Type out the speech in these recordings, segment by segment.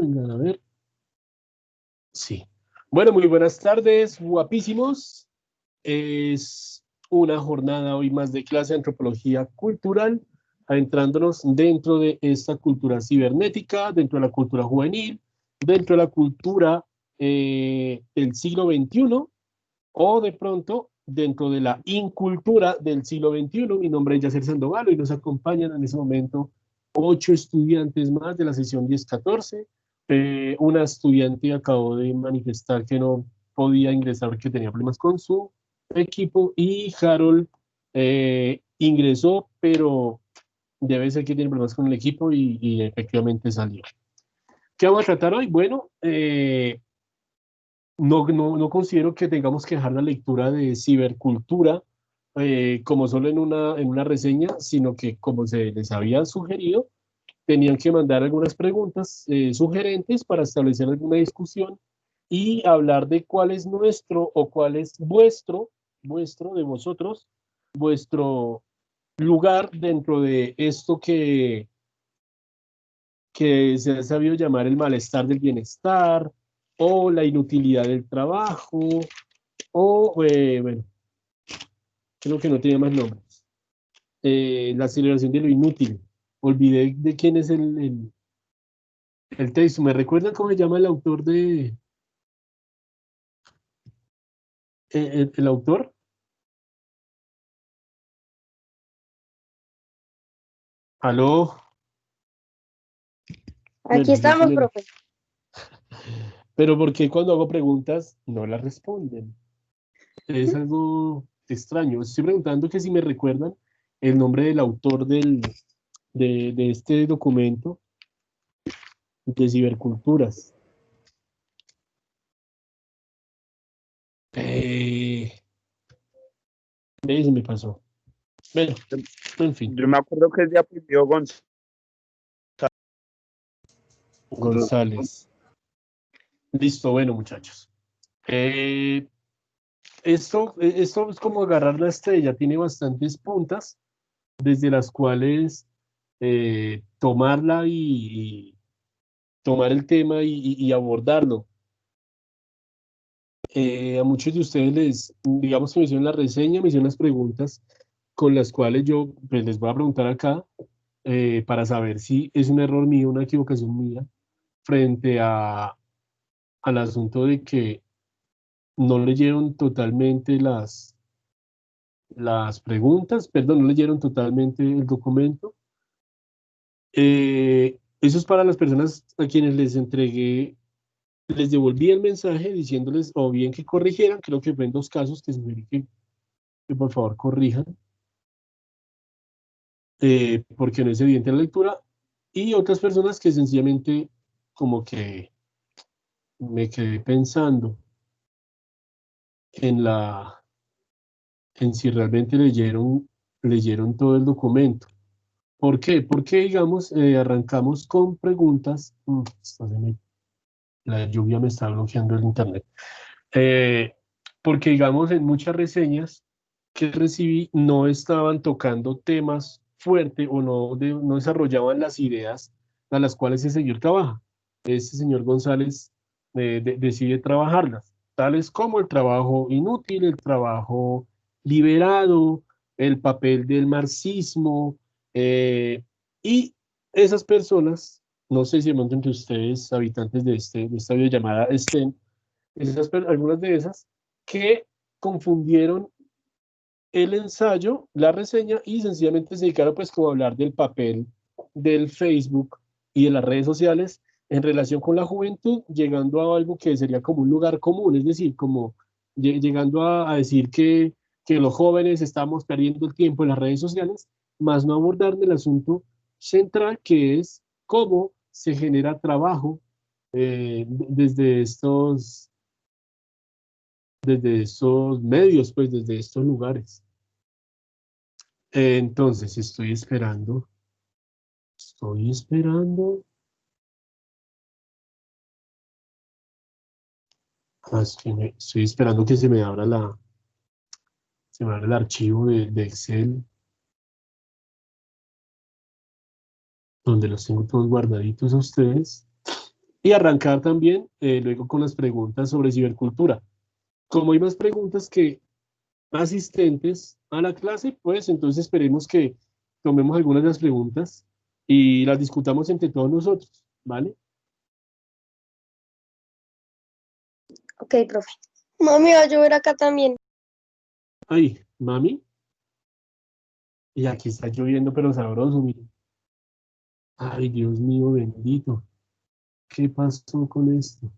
Vengan a ver. Sí. Bueno, muy buenas tardes, guapísimos. Es una jornada hoy más de clase de antropología cultural, adentrándonos dentro de esta cultura cibernética, dentro de la cultura juvenil, dentro de la cultura del siglo XXI o de pronto dentro de la incultura del siglo XXI. Mi nombre es Yacer Sandoval y nos acompañan en ese momento 8 estudiantes más de la sesión 10-14. Una estudiante acabó de manifestar que no podía ingresar porque tenía problemas con su equipo y Harold ingresó, pero debe ser que tiene problemas con el equipo y efectivamente salió. ¿Qué vamos a tratar hoy? Bueno, no considero que tengamos que dejar la lectura de cibercultura como solo en una reseña, sino que como se les había sugerido, tenían que mandar algunas preguntas sugerentes para establecer alguna discusión y hablar de cuál es nuestro o cuál es vuestro de vosotros, vuestro lugar dentro de esto que se ha sabido llamar el malestar del bienestar o la inutilidad del trabajo o, bueno, creo que no tenía más nombres. La aceleración de lo inútil. Olvidé de quién es el texto. ¿Me recuerdan cómo se llama el autor de... el autor? ¿Aló? Aquí Bueno, yo estamos, también. profe. Pero ¿por qué cuando hago preguntas no las responden? Es algo extraño. Estoy preguntando que si me recuerdan el nombre del autor de este documento de ciberculturas. Se me pasó. Bueno, en fin. Yo me acuerdo que es de apellido González. Listo, bueno, muchachos. Esto es como agarrar la estrella, tiene bastantes puntas desde las cuales tomarla y tomar el tema y abordarlo. A muchos de ustedes digamos que me hicieron la reseña, me hicieron las preguntas con las cuales yo pues, les voy a preguntar acá para saber si es un error mío, una equivocación mía, frente al asunto de que no leyeron totalmente las preguntas, perdón, no leyeron totalmente el documento. Eso es para las personas a quienes les entregué, les devolví el mensaje diciéndoles o bien que corrigieran, creo que fue en 2 casos que sugerí que por favor corrijan, porque no es evidente la lectura, y otras personas que sencillamente como que me quedé pensando en en si realmente leyeron todo el documento. ¿Por qué? Porque, digamos, arrancamos con preguntas. La lluvia me está bloqueando el internet. Eh, Porque, digamos, en muchas reseñas que recibí no estaban tocando temas fuertes o no desarrollaban las ideas a las cuales ese señor trabaja. Este señor González decide trabajarlas, tales como el trabajo inútil, el trabajo liberado, el papel del marxismo, y esas personas, no sé si de pronto entre ustedes, habitantes de esta videollamada, estén, algunas de esas, que confundieron el ensayo, la reseña y sencillamente se dedicaron pues como a hablar del papel del Facebook y de las redes sociales en relación con la juventud, llegando a algo que sería como un lugar común, es decir, como llegando a decir que los jóvenes estamos perdiendo el tiempo en las redes sociales, más no abordar el asunto central que es cómo se genera trabajo desde estos medios, pues desde estos lugares. Entonces, estoy esperando. Estoy esperando que se me abra el archivo de Excel, donde los tengo todos guardaditos a ustedes. Y arrancar también luego con las preguntas sobre cibercultura. Como hay más preguntas que asistentes a la clase, pues entonces esperemos que tomemos algunas de las preguntas y las discutamos entre todos nosotros, ¿vale? Ok, profe. Mami, va a llover acá también. Ay, mami, y aquí está lloviendo, pero sabroso, miren. Ay, Dios mío, bendito. ¿Qué pasó con esto?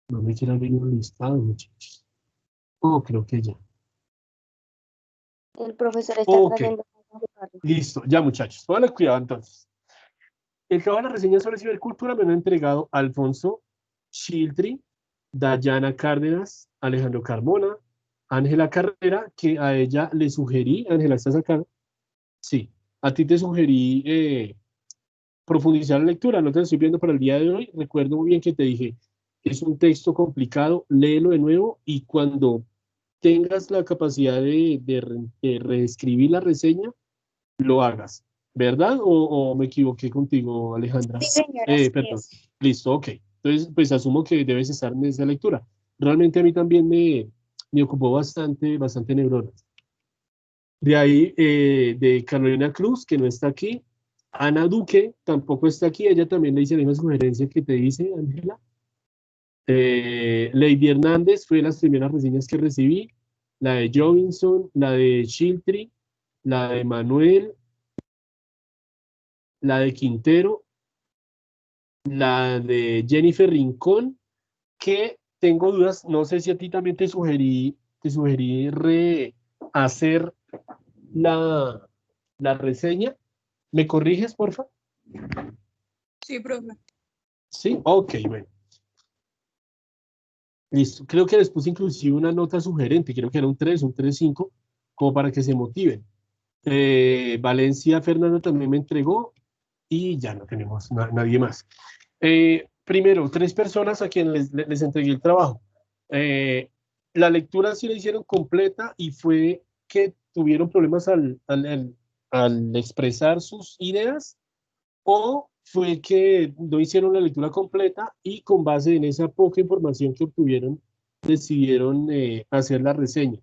No me quiero abrir un listado, muchachos. Oh, creo que ya. El profesor está Ok, trayendo. listo, ya muchachos. Pónganle cuidado entonces. El trabajo de la reseña sobre cibercultura me lo ha entregado Alfonso Chiltri, Dayana Cárdenas, Alejandro Carmona, Ángela Carrera, que a ella le sugerí, Ángela, ¿estás acá? Sí, a ti te sugerí profundizar la lectura, no te lo estoy viendo para el día de hoy. Recuerdo muy bien que te dije, es un texto complicado, léelo de nuevo y cuando tengas la capacidad de reescribir la reseña, lo hagas, ¿verdad? O me equivoqué contigo, Alejandra? Sí, señora, así Perdón. es. Listo, ok. Entonces, pues asumo que debes estar en esa lectura. Realmente a mí también me ocupó bastante neuronas. De ahí, de Carolina Cruz, que no está aquí. Ana Duque tampoco está aquí. Ella también le hice la misma sugerencia que te dice, Ángela. Lady Hernández fue de las primeras reseñas que recibí. La de Jovinson, la de Chiltry, la de Manuel, la de Quintero, la de Jennifer Rincón, que tengo dudas, no sé si a ti también te sugerí rehacer la, la reseña. ¿Me corriges, porfa? Sí, profe. Sí, ok, bueno. Listo. Creo que les puse inclusive una nota sugerente, creo que era un 3, un 3,5, como para que se motiven. Valencia Fernanda también me entregó y ya no tenemos nadie más. Primero, 3 personas a quienes les entregué el trabajo. Eh, la lectura sí la hicieron completa y fue que tuvieron problemas al expresar sus ideas o fue que no hicieron la lectura completa y con base en esa poca información que obtuvieron decidieron hacer la reseña.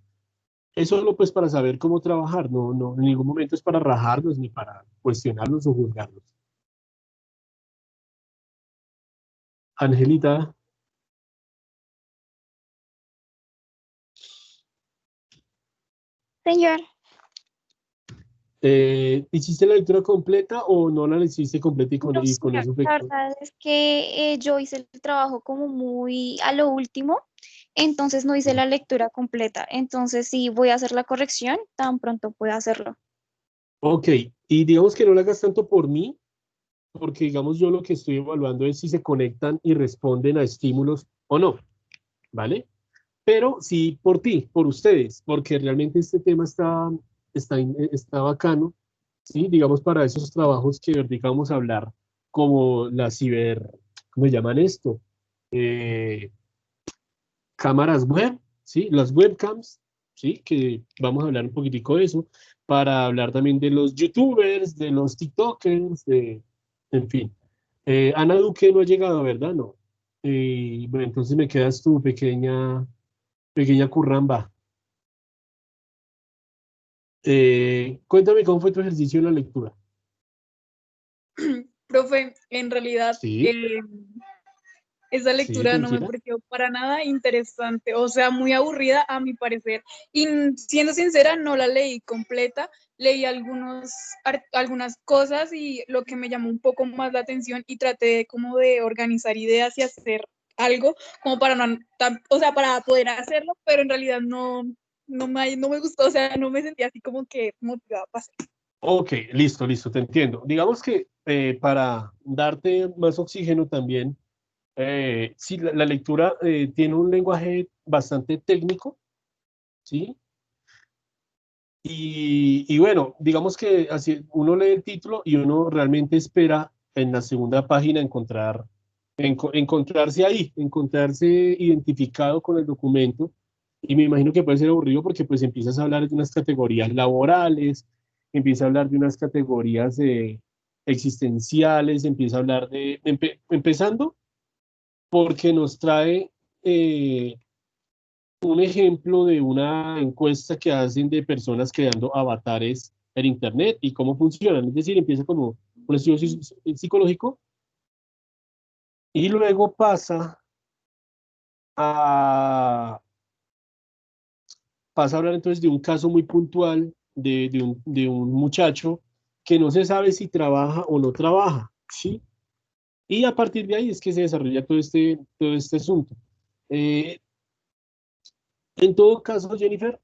Eso solo pues para saber cómo trabajar, no, en ningún momento es para rajarnos ni para cuestionarnos o juzgarnos. Angelita, Señor, ¿hiciste la lectura completa o no la hiciste completa y con, no, y con señor. eso fue La que... verdad es que yo hice el trabajo como muy a lo último, entonces no hice la lectura completa. Entonces sí voy a hacer la corrección tan pronto pueda hacerlo. Ok, y digamos que no la hagas tanto por mí, porque digamos yo lo que estoy evaluando es si se conectan y responden a estímulos o no, ¿vale? Pero sí por ti, por ustedes, porque realmente este tema está bacano, ¿sí? Digamos para esos trabajos que digamos hablar como la ciber, ¿cómo se llaman esto? Eh, cámaras web, ¿sí? Las webcams, ¿sí? Que vamos a hablar un poquitico de eso, para hablar también de los youtubers, de los tiktokers, en fin. Ana Duque no ha llegado, ¿verdad? No. Bueno, entonces me quedas tu pequeña curramba. Cuéntame cómo fue tu ejercicio en la lectura. Profe, en realidad, Sí, esa sí, lectura no me mentira. pareció para nada interesante, o sea, muy aburrida a mi parecer. Y siendo sincera, no la leí completa, leí algunas cosas y lo que me llamó un poco más la atención y traté como de organizar ideas y hacer algo como para no, o sea, para poder hacerlo, pero en realidad no me gustó, o sea, no me sentía así como que motivada para hacerlo. Ok, listo, te entiendo. Digamos que para darte más oxígeno también, sí, la lectura tiene un lenguaje bastante técnico, ¿sí? Y bueno, digamos que así uno lee el título y uno realmente espera en la segunda página encontrarse ahí, encontrarse identificado con el documento. Y me imagino que puede ser aburrido porque pues empiezas a hablar de unas categorías laborales, empiezas a hablar de unas categorías existenciales, empieza a hablar de, empezando porque nos trae un ejemplo de una encuesta que hacen de personas creando avatares en Internet y cómo funcionan. Es decir, empieza como un estudio psicológico y luego a, pasa a hablar entonces de un caso muy puntual de un muchacho que no se sabe si trabaja o no trabaja, ¿sí? Y a partir de ahí es que se desarrolla todo este asunto. Eh, en todo caso, Jennifer,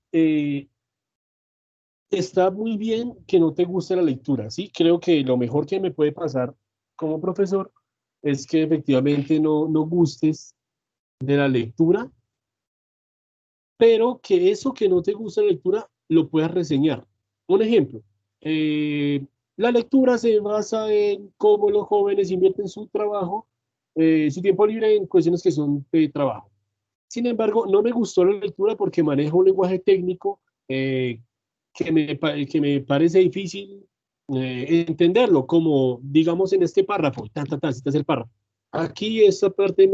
está muy bien que no te guste la lectura, ¿sí? Creo que lo mejor que me puede pasar como profesor es que efectivamente no gustes de la lectura, pero que eso que no te gusta de la lectura lo puedas reseñar. Un ejemplo, la lectura se basa en cómo los jóvenes invierten su trabajo, su tiempo libre en cuestiones que son de trabajo. Sin embargo, no me gustó la lectura porque maneja un lenguaje técnico que me parece difícil entenderlo, como digamos en este párrafo, citas el párrafo. Aquí esta parte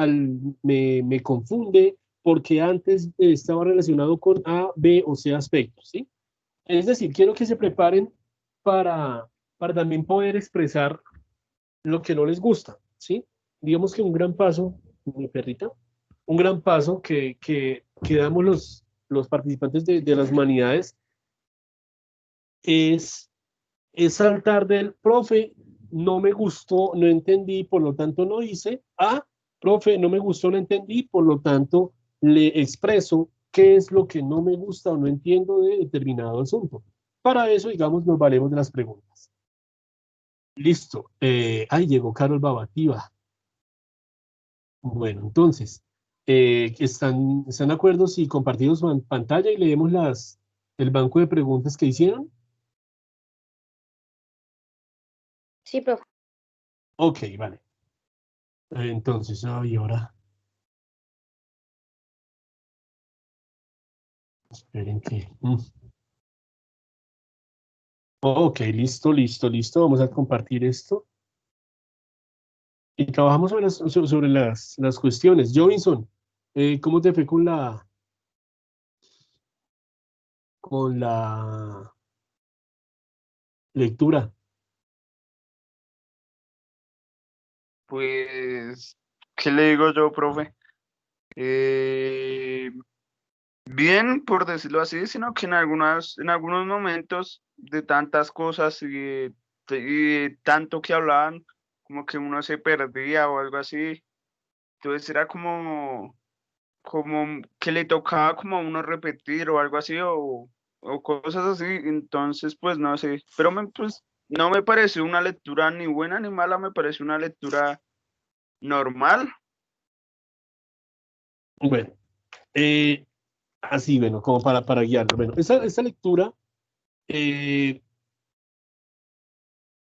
me confunde porque antes estaba relacionado con A, B o C aspectos, ¿sí? Es decir, quiero que se preparen para también poder expresar lo que no les gusta, ¿sí? Digamos que un gran paso, mi perrita, un gran paso que damos los participantes de las humanidades es, es saltar del profe, no me gustó, no entendí, por lo tanto no hice, a profe, no me gustó, no entendí, por lo tanto le expreso qué es lo que no me gusta o no entiendo de determinado asunto. Para eso, digamos, nos valemos de las preguntas. Listo. Llegó Carol Babativa. Bueno, entonces, ¿están de acuerdo si compartimos pantalla y leemos el banco de preguntas que hicieron? Sí, profe. Ok, vale. Entonces, ahora, esperen que... Ok, listo, listo, listo. Vamos a compartir esto. Y trabajamos sobre las cuestiones. Jovinson, ¿cómo te fue con la lectura? Pues, ¿qué le digo yo, profe? Bien, por decirlo así, sino que en algunos momentos de tantas cosas y de tanto que hablaban, como que uno se perdía o algo así. Entonces era como que le tocaba como a uno repetir o algo así o cosas así. Entonces, pues no sé, pero pues, no me pareció una lectura ni buena ni mala, me pareció una lectura normal. Bueno, así, bueno, como para guiarlo. Bueno, esta lectura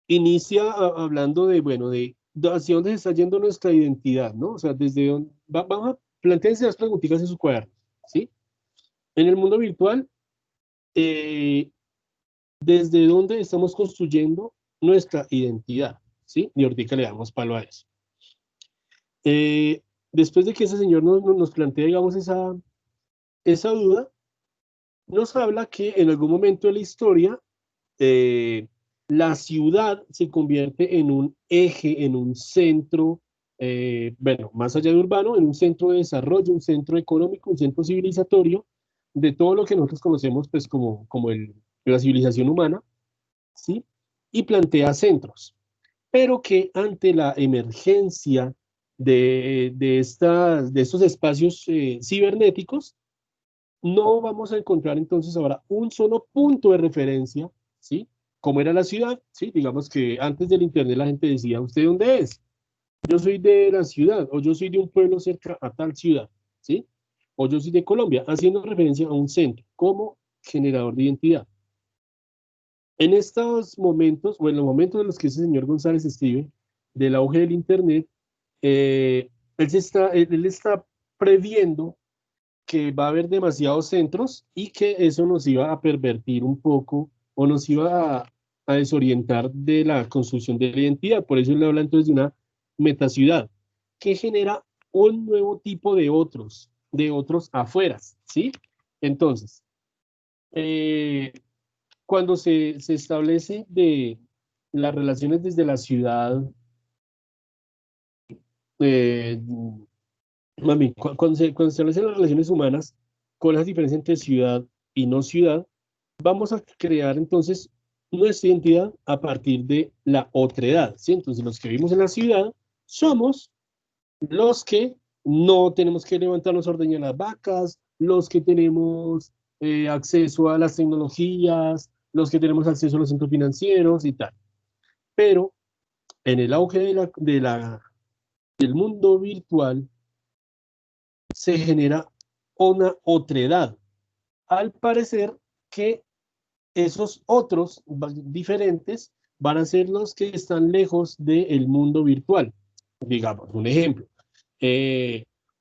inicia hablando de, bueno, de hacia dónde se está yendo nuestra identidad, ¿no? O sea, desde dónde, vamos a plantearse las preguntitas en su cuaderno, ¿sí? En el mundo virtual, eh, ¿desde dónde estamos construyendo nuestra identidad? ¿Sí? Y ahorita le damos palo a eso. Después de que ese señor nos plantea, digamos, esa duda, nos habla que en algún momento de la historia, la ciudad se convierte en un eje, en un centro, bueno, más allá de urbano, en un centro de desarrollo, un centro económico, un centro civilizatorio, de todo lo que nosotros conocemos pues como la civilización humana, ¿sí? Y plantea centros, pero que ante la emergencia de estos espacios cibernéticos, no vamos a encontrar entonces ahora un solo punto de referencia, ¿sí? ¿Cómo era la ciudad? ¿Sí? Digamos que antes del Internet la gente decía, ¿usted dónde es? Yo soy de la ciudad, o yo soy de un pueblo cerca a tal ciudad, ¿sí? O yo soy de Colombia, haciendo referencia a un centro como generador de identidad. En estos momentos, o en los momentos en los que ese señor González escribe del auge del Internet, él está previendo que va a haber demasiados centros y que eso nos iba a pervertir un poco o nos iba a desorientar de la construcción de la identidad. Por eso le habla entonces de una metaciudad, que genera un nuevo tipo de otros afueras, ¿sí? Entonces, cuando se establece de las relaciones desde la ciudad, cuando se establecen las relaciones humanas con las diferencias entre ciudad y no ciudad, vamos a crear entonces nuestra identidad a partir de la otredad, ¿sí? Entonces, los que vivimos en la ciudad somos los que no tenemos que levantarnos a ordeñar las vacas, los que tenemos acceso a las tecnologías, los que tenemos acceso a los centros financieros y tal. Pero en el auge del mundo virtual se genera una otredad. Al parecer que esos otros diferentes van a ser los que están lejos del mundo virtual. Digamos, un ejemplo.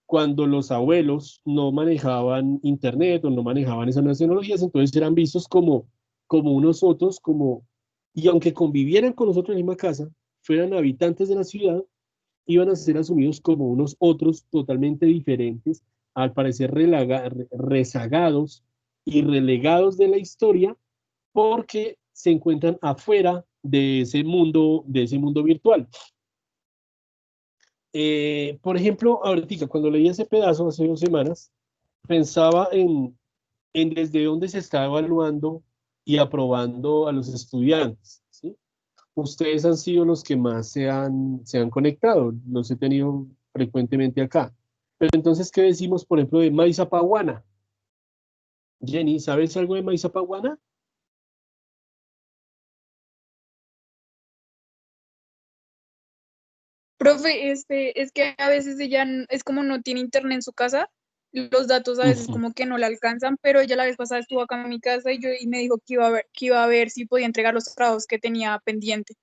Cuando los abuelos no manejaban internet o no manejaban esas nuevas tecnologías, entonces eran vistos como unos otros, y aunque convivieran con nosotros en la misma casa, fueran habitantes de la ciudad, iban a ser asumidos como unos otros totalmente diferentes, al parecer rezagados y relegados de la historia, porque se encuentran afuera de ese mundo virtual. Por ejemplo, ahorita cuando leí ese pedazo hace 2 semanas, pensaba en desde dónde se está evaluando y aprobando a los estudiantes, ¿sí? Ustedes han sido los que más se han conectado, los he tenido frecuentemente acá. Pero entonces, ¿qué decimos, por ejemplo, de Maizapaguana? Jenny, ¿sabes algo de Maizapaguana? Profe, es que a veces ella es como no tiene internet en su casa, los datos a veces como que no le alcanzan, pero ella la vez pasada estuvo acá en mi casa y me dijo que iba a ver si podía entregar los trabajos que tenía pendiente.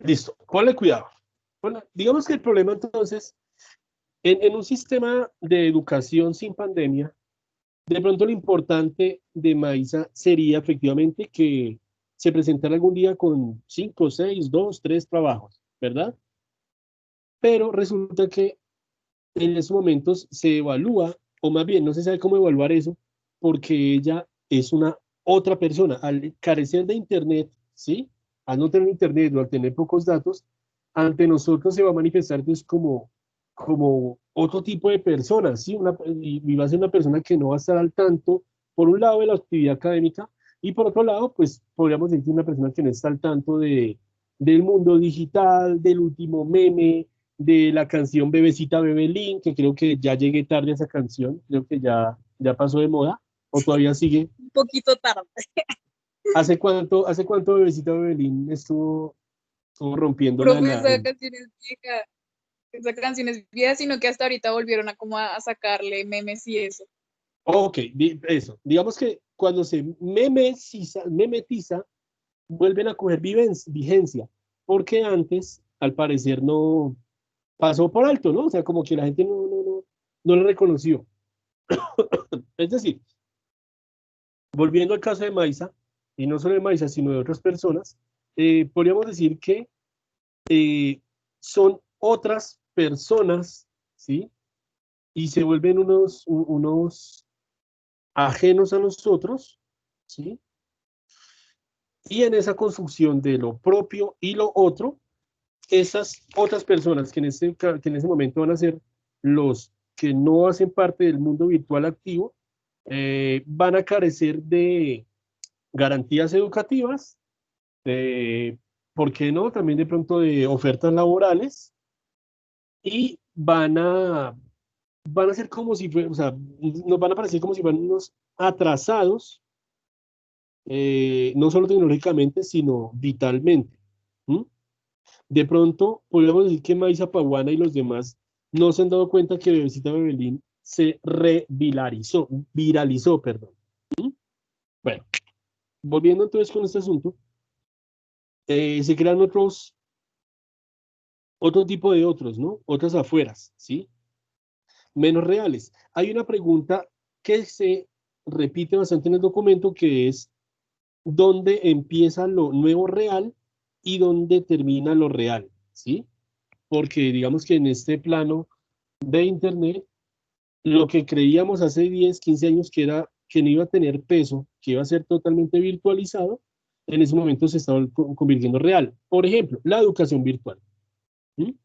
Listo, ponle cuidado. Bueno, digamos que el problema entonces, en un sistema de educación sin pandemia, de pronto lo importante de Maísa sería efectivamente que se presentara algún día con 5, 6, 2, 3 trabajos, ¿verdad? Pero resulta que en esos momentos se evalúa, o más bien no se sabe cómo evaluar eso, porque ella es una otra persona. Al carecer de internet, ¿sí? Al no tener internet o al tener pocos datos, ante nosotros se va a manifestar pues, como otro tipo de persona, ¿sí? Y va a ser una persona que no va a estar al tanto, por un lado, de la actividad académica, y por otro lado, pues podríamos decir una persona que no está al tanto del mundo digital, del último meme, de la canción Bebecita Bebelín, que creo que ya llegué tarde a esa canción, creo que ya pasó de moda, o todavía sigue. Un poquito tarde. ¿Hace cuánto Bebecita Bebelín estuvo rompiendo Profe, esa canción es vieja, sino que hasta ahorita volvieron a como a sacarle memes y eso. Ok, eso. Digamos que cuando se memetiza, vuelven a coger vigencia, porque antes, al parecer, no pasó por alto, ¿no? O sea, como que la gente no lo reconoció. Es decir, volviendo al caso de Maisa, y no solo de Maisa, sino de otras personas, podríamos decir que son otras personas, ¿sí? Y se vuelven unos ajenos a nosotros, ¿sí? Y en esa construcción de lo propio y lo otro, esas otras personas que en ese momento van a ser los que no hacen parte del mundo virtual activo, van a carecer de garantías educativas, ¿por qué no? También de pronto de ofertas laborales, y van a ser como si fueran, o sea, nos van a parecer como si fueran unos atrasados, no solo tecnológicamente, sino vitalmente. ¿Mm? De pronto, podríamos decir que Maisa Paguana y los demás no se han dado cuenta que Bebecita Bebelín se viralizó, perdón. ¿Mm? Bueno, volviendo entonces con este asunto, se crean otro tipo de otros, ¿no? Otras afueras, ¿sí? Menos reales. Hay una pregunta que se repite bastante en el documento, que es dónde empieza lo nuevo real y dónde termina lo real, ¿sí? Porque digamos que en este plano de Internet, lo que creíamos hace 10, 15 años que era que no iba a tener peso, que iba a ser totalmente virtualizado, en ese momento se estaba convirtiendo real. Por ejemplo, la educación virtual. ¿Sí?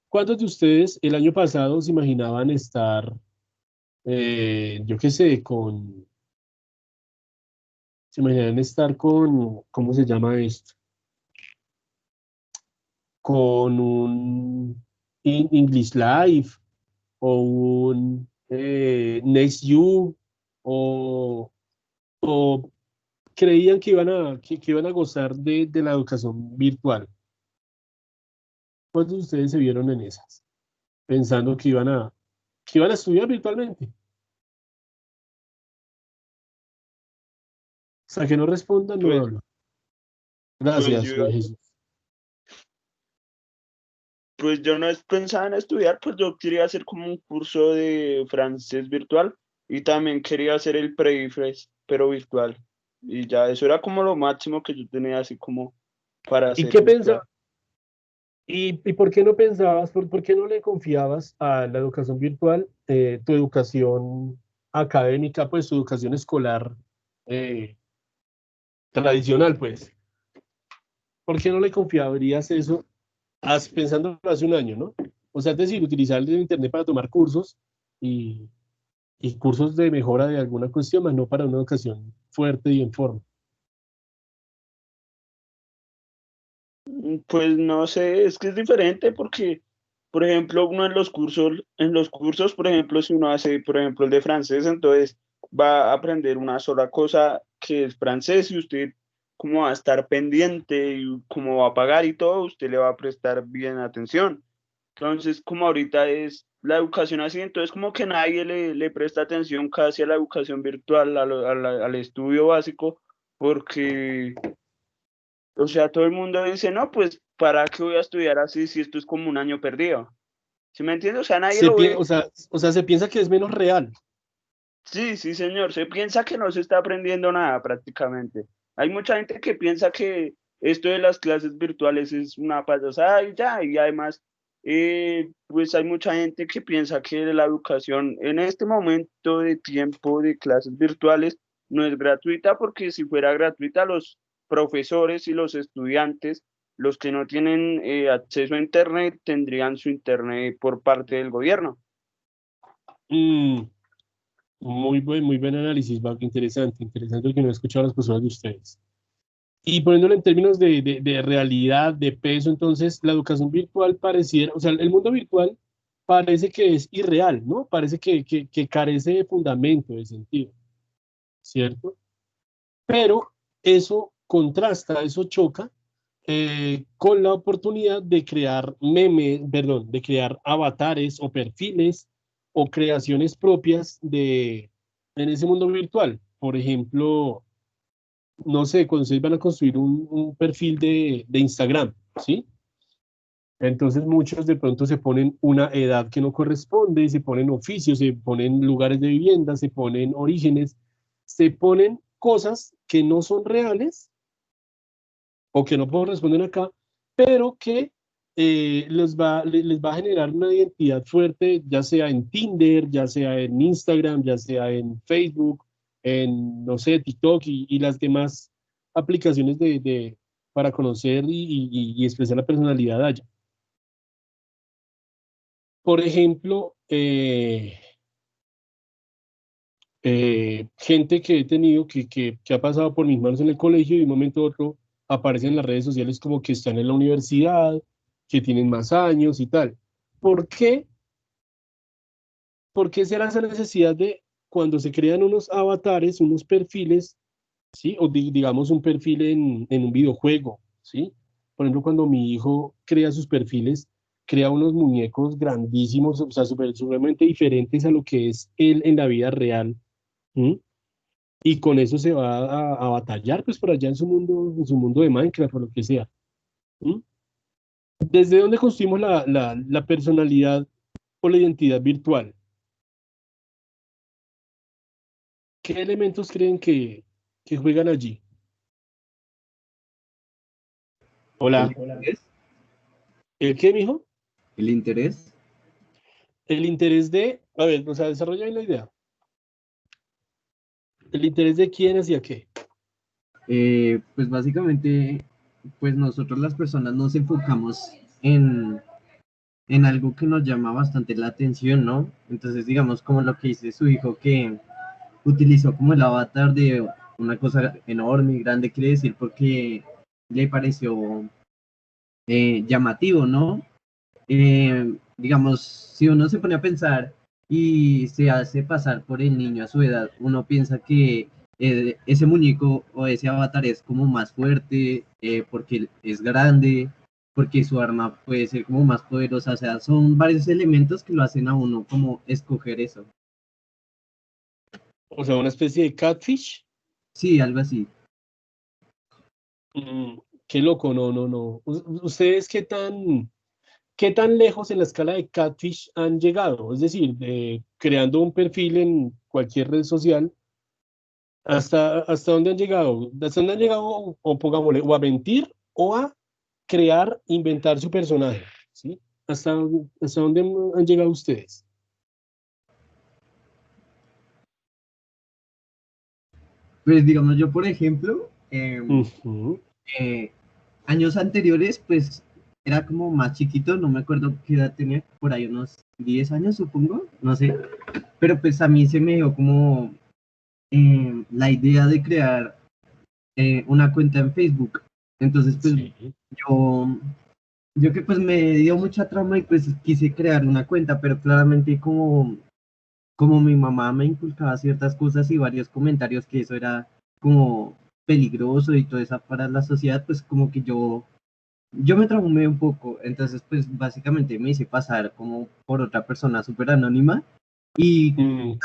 ¿Cuántos de ustedes el año pasado se imaginaban estar, yo qué sé, se imaginaban estar con, ¿cómo se llama esto? Con un English Live o un NextU o creían que iban a gozar de la educación virtual. ¿Cuántos de ustedes se vieron en esas? Pensando que iban a estudiar virtualmente. Hasta que no respondan, no Pues, hablo. pues Gracias, yo, Juan Jesús. pues yo no pensaba en estudiar, pues yo quería hacer como un curso de francés virtual y también quería hacer el pre-IFRES, pero virtual. Y ya eso era como lo máximo que yo tenía así como para ¿Y hacer qué virtual. pensabas? ¿Y por qué no pensabas, por qué no le confiabas a la educación virtual, tu educación académica, pues tu educación escolar eh, tradicional, pues? ¿Por qué no le confiarías eso pensando hace un año, ¿no? O sea, es decir, utilizar el Internet para tomar cursos y, y cursos de mejora de alguna cuestión, más no para una educación fuerte y en forma. Pues no sé, es que es diferente porque, por ejemplo, uno en los cursos, por ejemplo, si uno hace, por ejemplo, el de francés, entonces va a aprender una sola cosa que es francés y usted como va a estar pendiente y como va a pagar y todo, usted le va a prestar bien atención. Entonces, como ahorita es la educación así, entonces como que nadie le presta atención casi a la educación virtual, al estudio básico, porque o sea, todo el mundo dice, no, pues, ¿para qué voy a estudiar así si esto es como un año perdido? ¿Sí me entiendes? O sea, nadie lo ve. O sea, se piensa que es menos real. Sí, sí, señor. Se piensa que no se está aprendiendo nada prácticamente. Hay mucha gente que piensa que esto de las clases virtuales es una payasada y ya. Y además, pues hay mucha gente que piensa que la educación en este momento de tiempo de clases virtuales no es gratuita porque si fuera gratuita, los profesores y los estudiantes, los que no tienen acceso a Internet, tendrían su Internet por parte del gobierno. Mm, muy buen análisis, Bach, interesante, interesante que no he escuchado a las personas de ustedes. Y poniéndolo en términos de realidad, de peso, entonces la educación virtual pareciera, o sea, el mundo virtual parece que es irreal, ¿no? Parece que carece de fundamento, de sentido, ¿cierto? Pero eso contrasta, eso choca con la oportunidad de crear memes, perdón, de crear avatares o perfiles o creaciones propias en ese mundo virtual. Por ejemplo, no sé, cuando ustedes van a construir un perfil de Instagram, ¿sí? Entonces muchos de pronto se ponen una edad que no corresponde, se ponen oficios, se ponen lugares de vivienda, se ponen orígenes, se ponen cosas que no son reales o que no corresponden acá, pero que les va a generar una identidad fuerte, ya sea en Tinder, ya sea en Instagram, ya sea en Facebook, en, no sé, TikTok y las demás aplicaciones para conocer y expresar la personalidad allá. Por ejemplo, gente que he tenido que ha pasado por mis manos en el colegio y de un momento a otro aparecen en las redes sociales como que están en la universidad, que tienen más años y tal. ¿Por qué? ¿Por qué será esa necesidad de cuando se crean unos avatares, unos perfiles, ¿sí? O digamos un perfil en un videojuego, ¿sí? Por ejemplo, cuando mi hijo crea sus perfiles, crea unos muñecos grandísimos, o sea, supremamente diferentes a lo que es él en la vida real. ¿Sí? Y con eso se va a batallar, pues por allá en su mundo de Minecraft o lo que sea. ¿Mm? ¿Desde dónde construimos la personalidad o la identidad virtual? ¿Qué elementos creen que juegan allí? Hola. interés, ¿El qué, mijo? el interés. El interés de, a ver, o sea, desarrolla bien la idea. ¿El interés de quién hacia qué? Pues básicamente, pues nosotros las personas nos enfocamos en algo que nos llama bastante la atención, ¿no? Entonces, digamos, como lo que dice su hijo, que utilizó como el avatar de una cosa enorme y grande, quiere decir porque le pareció llamativo, ¿no? Digamos, si uno se pone a pensar y se hace pasar por el niño a su edad, uno piensa que ese muñeco o ese avatar es como más fuerte, porque es grande, porque su arma puede ser como más poderosa, o sea, son varios elementos que lo hacen a uno como escoger eso. O sea, una especie de catfish. Sí, algo así. Mm, qué loco, no, no, no. ¿Ustedes qué tan lejos en la escala de catfish han llegado? Es decir, creando un perfil en cualquier red social, ¿hasta dónde han llegado? ¿Hasta dónde han llegado, o pongámosle, o a mentir o a crear, inventar su personaje? ¿Sí? ¿Hasta dónde han llegado ustedes? Pues digamos yo, por ejemplo, Ujú. eh, años anteriores, pues era como más chiquito, no me acuerdo qué edad tenía, por ahí unos 10 años, supongo, no sé, pero pues a mí se me dio como la idea de crear una cuenta en Facebook. Entonces, pues Sí. yo, yo que pues me dio mucha trama y pues quise crear una cuenta, pero claramente como mi mamá me inculcaba ciertas cosas y varios comentarios que eso era como peligroso y todo eso para la sociedad, pues como que yo me traumé un poco, entonces pues básicamente me hice pasar como por otra persona súper anónima y Sí.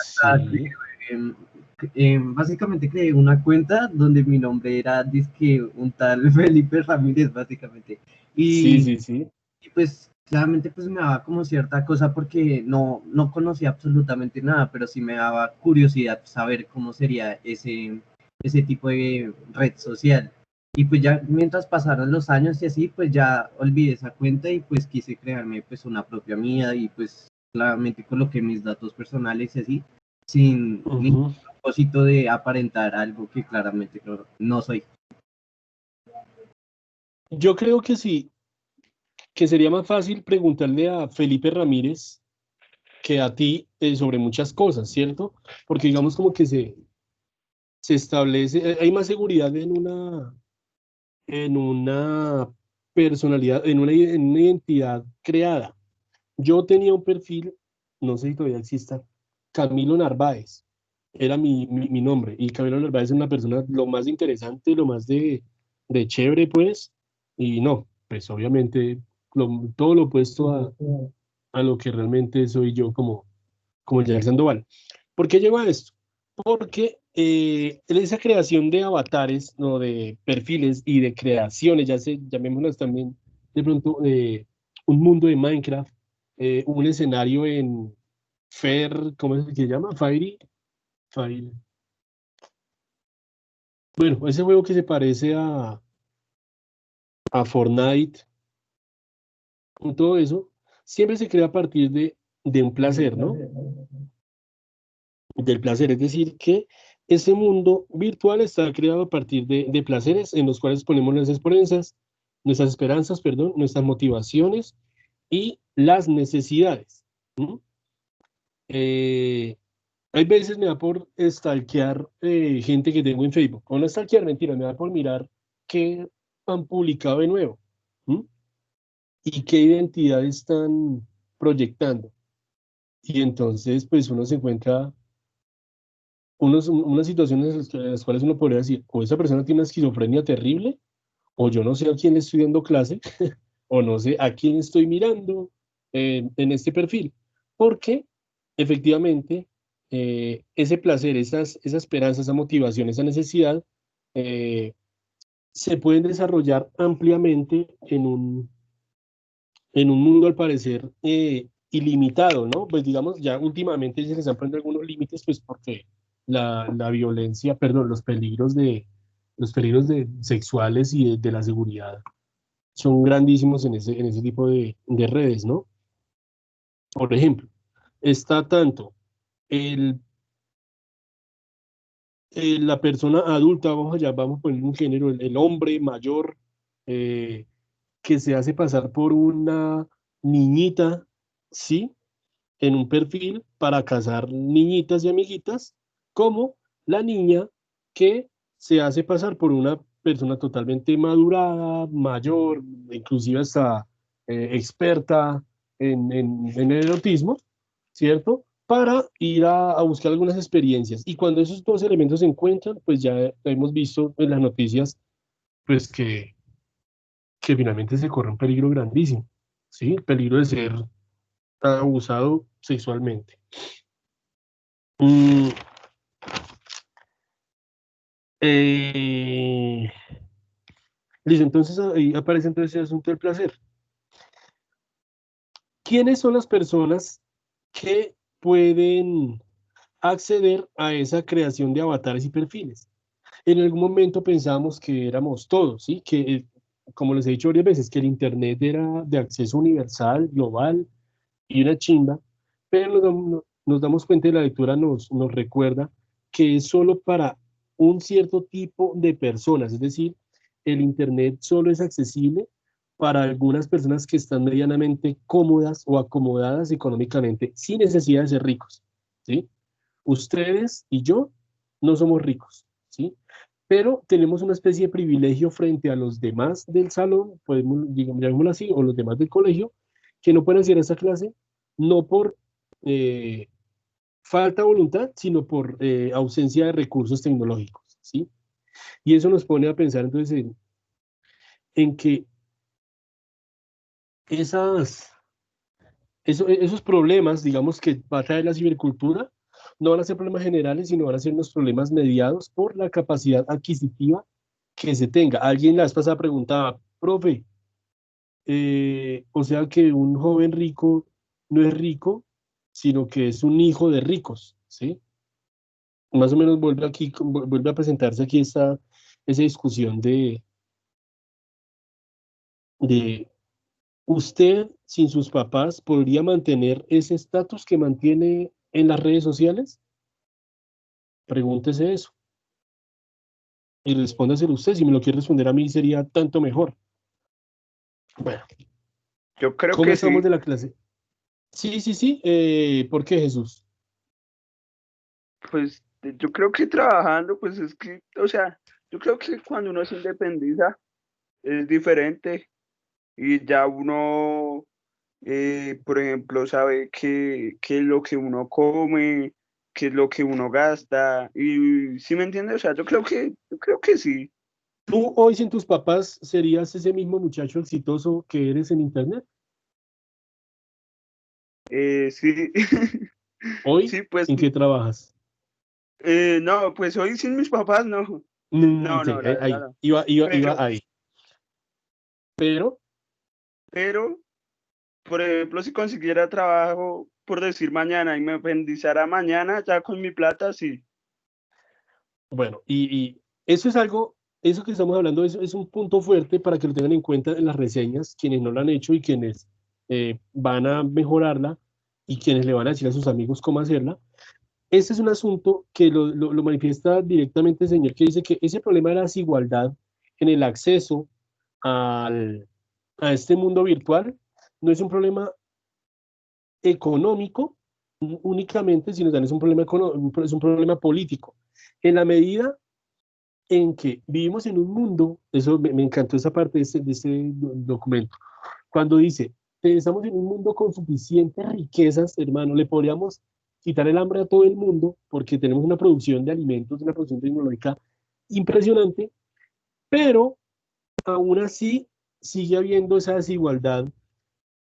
em, básicamente creé una cuenta donde mi nombre era dizque un tal Felipe Ramírez básicamente Sí, y, sí, sí. y, pues claramente pues me daba como cierta cosa porque no conocía absolutamente nada, pero sí me daba curiosidad saber cómo sería ese tipo de red social. Y pues ya mientras pasaron los años y así, pues ya olvidé esa cuenta y pues quise crearme pues una propia mía y pues claramente coloqué mis datos personales y así, sin ningún Ujú. propósito de aparentar algo que claramente no soy. Yo creo que sí, que sería más fácil preguntarle a Felipe Ramírez que a ti, sobre muchas cosas, ¿cierto? Porque digamos como que se establece, hay más seguridad en una personalidad, en una identidad creada. Yo tenía un perfil, no sé si todavía exista, Camilo Narváez, era mi nombre, y Camilo Narváez es una persona lo más interesante, lo más de chévere, pues, y no, pues obviamente todo lo opuesto a lo que realmente soy yo como Jack Sandoval. ¿Por qué llego a esto? Porque esa creación de avatares, ¿no? De perfiles y de creaciones, llamémoslas también de pronto un mundo de Minecraft, un escenario en ¿cómo es que se llama? Fire. Bueno, ese juego que se parece a Fortnite, con todo eso, siempre se crea a partir de un placer, ¿no? Del placer, es decir, que ese mundo virtual está creado a partir de placeres en los cuales ponemos nuestras esperanzas, perdón, nuestras motivaciones y las necesidades. ¿Mm? Eh, Hay veces me da por stalkear gente que tengo en Facebook, o no stalkear, mentira, me da por mirar qué han publicado de nuevo. ¿Mm? Y qué identidad están proyectando. Y entonces, pues uno se encuentra unas situaciones en las cuales uno podría decir, o esa persona tiene una esquizofrenia terrible, o yo no sé a quién le estoy dando clase, o no sé a quién estoy mirando en este perfil, porque efectivamente ese placer, esa esperanza, esa motivación, esa necesidad, eh, se pueden desarrollar ampliamente en un mundo al parecer ilimitado, ¿no? Pues digamos, ya últimamente se les han puesto algunos límites, pues porque la violencia, perdón, los peligros de sexuales y de la seguridad son grandísimos en ese tipo de redes, ¿no? Por ejemplo, está tanto el, la persona adulta, vamos a poner un género, el hombre mayor, eh, que se hace pasar por una niñita, ¿sí? En un perfil para cazar niñitas y amiguitas, como la niña que se hace pasar por una persona totalmente madurada, mayor, inclusive hasta experta en el erotismo, ¿cierto? Para ir a buscar algunas experiencias. Y cuando esos dos elementos se encuentran, pues ya hemos visto en las noticias, pues que finalmente se corre un peligro grandísimo, ¿sí? El peligro de ser abusado sexualmente. Mm, eh, listo, entonces ahí aparece entonces el asunto del placer. ¿Quiénes son las personas que pueden acceder a esa creación de avatares y perfiles? En algún momento pensábamos que éramos todos, ¿sí? Que, como les he dicho varias veces, que el Internet era de acceso universal, global y una chimba, pero nos damos cuenta y la lectura nos recuerda que es solo para un cierto tipo de personas, es decir, el Internet solo es accesible para algunas personas que están medianamente cómodas o acomodadas económicamente, sin necesidad de ser ricos, ¿sí? Ustedes y yo no somos ricos, ¿sí? Pero tenemos una especie de privilegio frente a los demás del salón, podemos, digamos, llamémoslo así, o los demás del colegio, que no pueden hacer esa clase, no por eh, falta de voluntad, sino por ausencia de recursos tecnológicos, ¿sí? Y eso nos pone a pensar entonces en que esas, esos problemas, digamos, que va a traer la cibercultura, no van a ser problemas generales, sino van a ser unos problemas mediados por la capacidad adquisitiva que se tenga. Alguien la vez pasada preguntaba, profe, o sea que un joven rico no es rico, sino que es un hijo de ricos, ¿sí? Más o menos vuelve aquí, vuelve a presentarse aquí esa discusión de usted sin sus papás podría mantener ese estatus que mantiene en las redes sociales. Pregúntese eso y respóndaselo usted. Si me lo quiere responder a mí sería tanto mejor. Bueno, Yo creo ¿cómo que estamos sí, de la clase? Sí, sí, sí. ¿Por qué, Jesús? pues yo creo que trabajando, pues es que, o sea, yo creo que cuando uno se independiza es diferente y ya uno, por ejemplo, sabe qué es lo que uno come, qué es lo que uno gasta y ¿sí me entiendes? O sea, yo creo que sí. ¿Tú hoy sin tus papás serías ese mismo muchacho exitoso que eres en Internet? Sí, ¿Hoy sí, pues, en qué trabajas? no, pues hoy sin mis papás no, Sí, no, la verdad ahí, no. iba Pero, ahí. Pero, pero, por ejemplo, si consiguiera trabajo, por decir mañana, y me independizara mañana, ya con mi plata, sí. bueno, y eso es algo, eso que estamos hablando es un punto fuerte para que lo tengan en cuenta en las reseñas, quienes no lo han hecho y quienes van a mejorarla y quienes le van a decir a sus amigos cómo hacerla. Este es un asunto que lo manifiesta directamente el señor, que dice que ese problema de la desigualdad en el acceso al, a este mundo virtual no es un problema económico únicamente, sino también es un problema, es un problema político. En la medida en que vivimos en un mundo, eso me encantó esa parte de ese documento, cuando dice, estamos en un mundo con suficientes riquezas, hermano, le podríamos quitar el hambre a todo el mundo porque tenemos una producción de alimentos, una producción tecnológica impresionante, pero aún así sigue habiendo esa desigualdad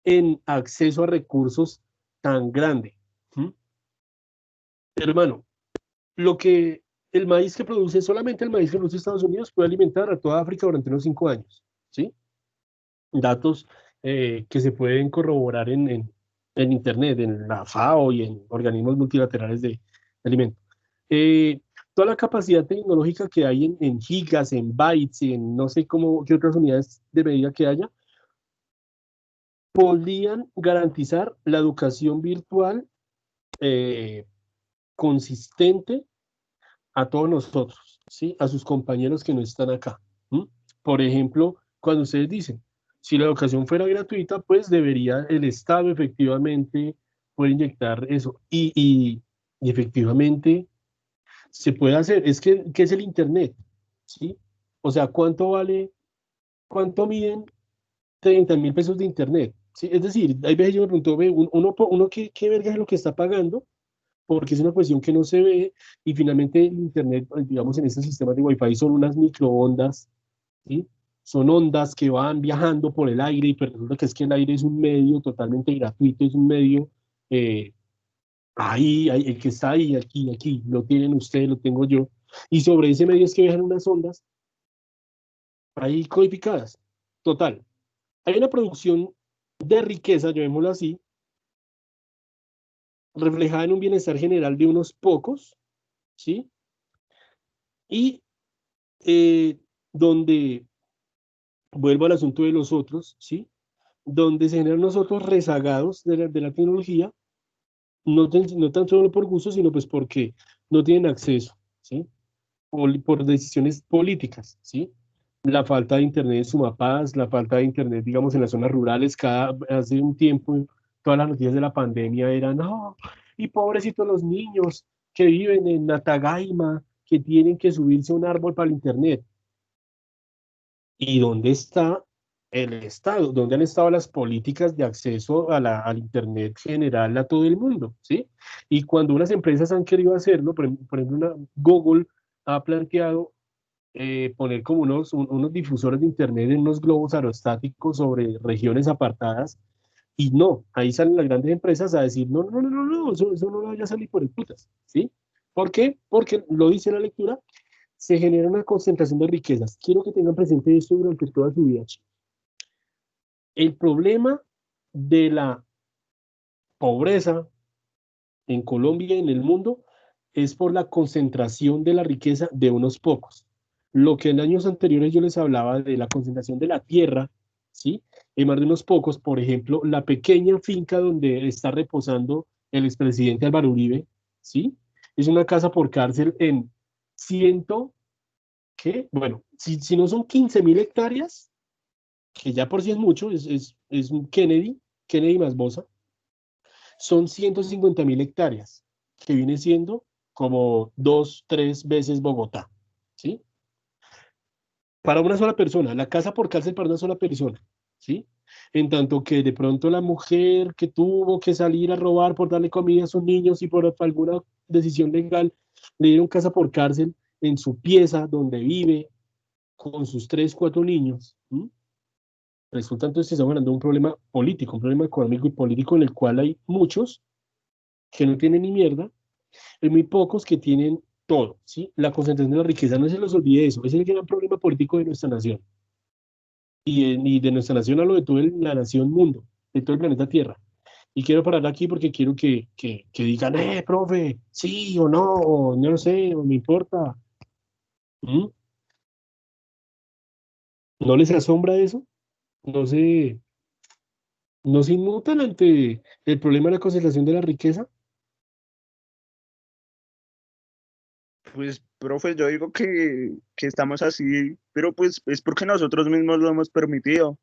en acceso a recursos tan grande. ¿Mm? Hermano, lo que el maíz que produce, solamente el maíz que produce Estados Unidos puede alimentar a toda África durante unos 5 años, ¿sí? Datos que se pueden corroborar en Internet, en la FAO y en organismos multilaterales de alimentos. Toda la capacidad tecnológica que hay en gigas, en bytes, en no sé cómo, qué otras unidades de medida que haya, podrían garantizar la educación virtual consistente a todos nosotros, ¿sí? A sus compañeros que no están acá. ¿M? Por ejemplo, cuando ustedes dicen, si la educación fuera gratuita, pues debería el Estado efectivamente poder inyectar eso. Y efectivamente se puede hacer. Es que, ¿qué es el Internet? ¿Sí? O sea, ¿cuánto vale, cuánto miden 30.000 pesos de Internet? ¿Sí? Es decir, hay veces yo me pregunto, ve, uno ¿qué verga es lo que está pagando? Porque es una cuestión que no se ve y finalmente el Internet, digamos, en estos sistemas de Wi-Fi son unas microondas, ¿sí? Son ondas que van viajando por el aire y pues resulta que es que el aire es un medio totalmente gratuito, es un medio eh, el que está ahí, aquí, lo tienen ustedes, lo tengo yo, y sobre ese medio es que viajan unas ondas ahí codificadas. Total, hay una producción de riqueza, llamémoslo así, reflejada en un bienestar general de unos pocos, ¿sí? Y donde, vuelvo al asunto de los otros, ¿sí? Donde se generan nosotros rezagados de la tecnología, no tan solo por gusto, sino pues porque no tienen acceso, ¿sí? Por decisiones políticas, ¿sí? La falta de internet en Sumapaz, la falta de internet, digamos, en las zonas rurales, hace un tiempo, todas las noticias de la pandemia eran, no, y pobrecitos los niños que viven en Natagaima, que tienen que subirse a un árbol para el internet. ¿Y dónde está el Estado? ¿Dónde han estado las políticas de acceso al Internet general a todo el mundo? ¿Sí? Y cuando unas empresas han querido hacerlo, por ejemplo, Google ha planteado poner como unos difusores de Internet en unos globos aerostáticos sobre regiones apartadas, y no, ahí salen las grandes empresas a decir, no, no, no, no, no, eso no vaya a salir por el putas, ¿sí? ¿Por qué? Porque lo dice la lectura, se genera una concentración de riquezas. Quiero que tengan presente esto durante toda su vida. El problema de la pobreza en Colombia y en el mundo es por la concentración de la riqueza de unos pocos. Lo que en años anteriores yo les hablaba de la concentración de la tierra, ¿sí? En más de unos pocos, por ejemplo, la pequeña finca donde está reposando el expresidente Álvaro Uribe, ¿sí? Es una casa por cárcel en ciento, ¿qué? Bueno, si no son 15.000 hectáreas, que ya por sí es mucho, es un Kennedy más Bosa, son 150.000 hectáreas, que viene siendo como 2, 3 veces Bogotá, ¿sí? Para una sola persona, la casa por cárcel para una sola persona, ¿sí? En tanto que de pronto la mujer que tuvo que salir a robar por darle comida a sus niños y por alguna decisión legal, le dieron casa por cárcel en su pieza donde vive con sus 3, 4 niños. Resulta entonces que estamos hablando de un problema político, un problema económico y político en el cual hay muchos que no tienen ni mierda, y muy pocos que tienen todo, ¿sí? La concentración de la riqueza, no se los olvide eso, ese es el gran problema político de nuestra nación. Y de nuestra nación hablo de toda la nación mundo, de todo el planeta Tierra. Y quiero parar aquí porque quiero que digan, profe, sí o no, o no lo sé, o me importa. ¿Mm? ¿No les asombra eso? ¿No no se inmutan ante el problema de la concentración de la riqueza? Pues, profe, yo digo que estamos así, pero pues es porque nosotros mismos lo hemos permitido,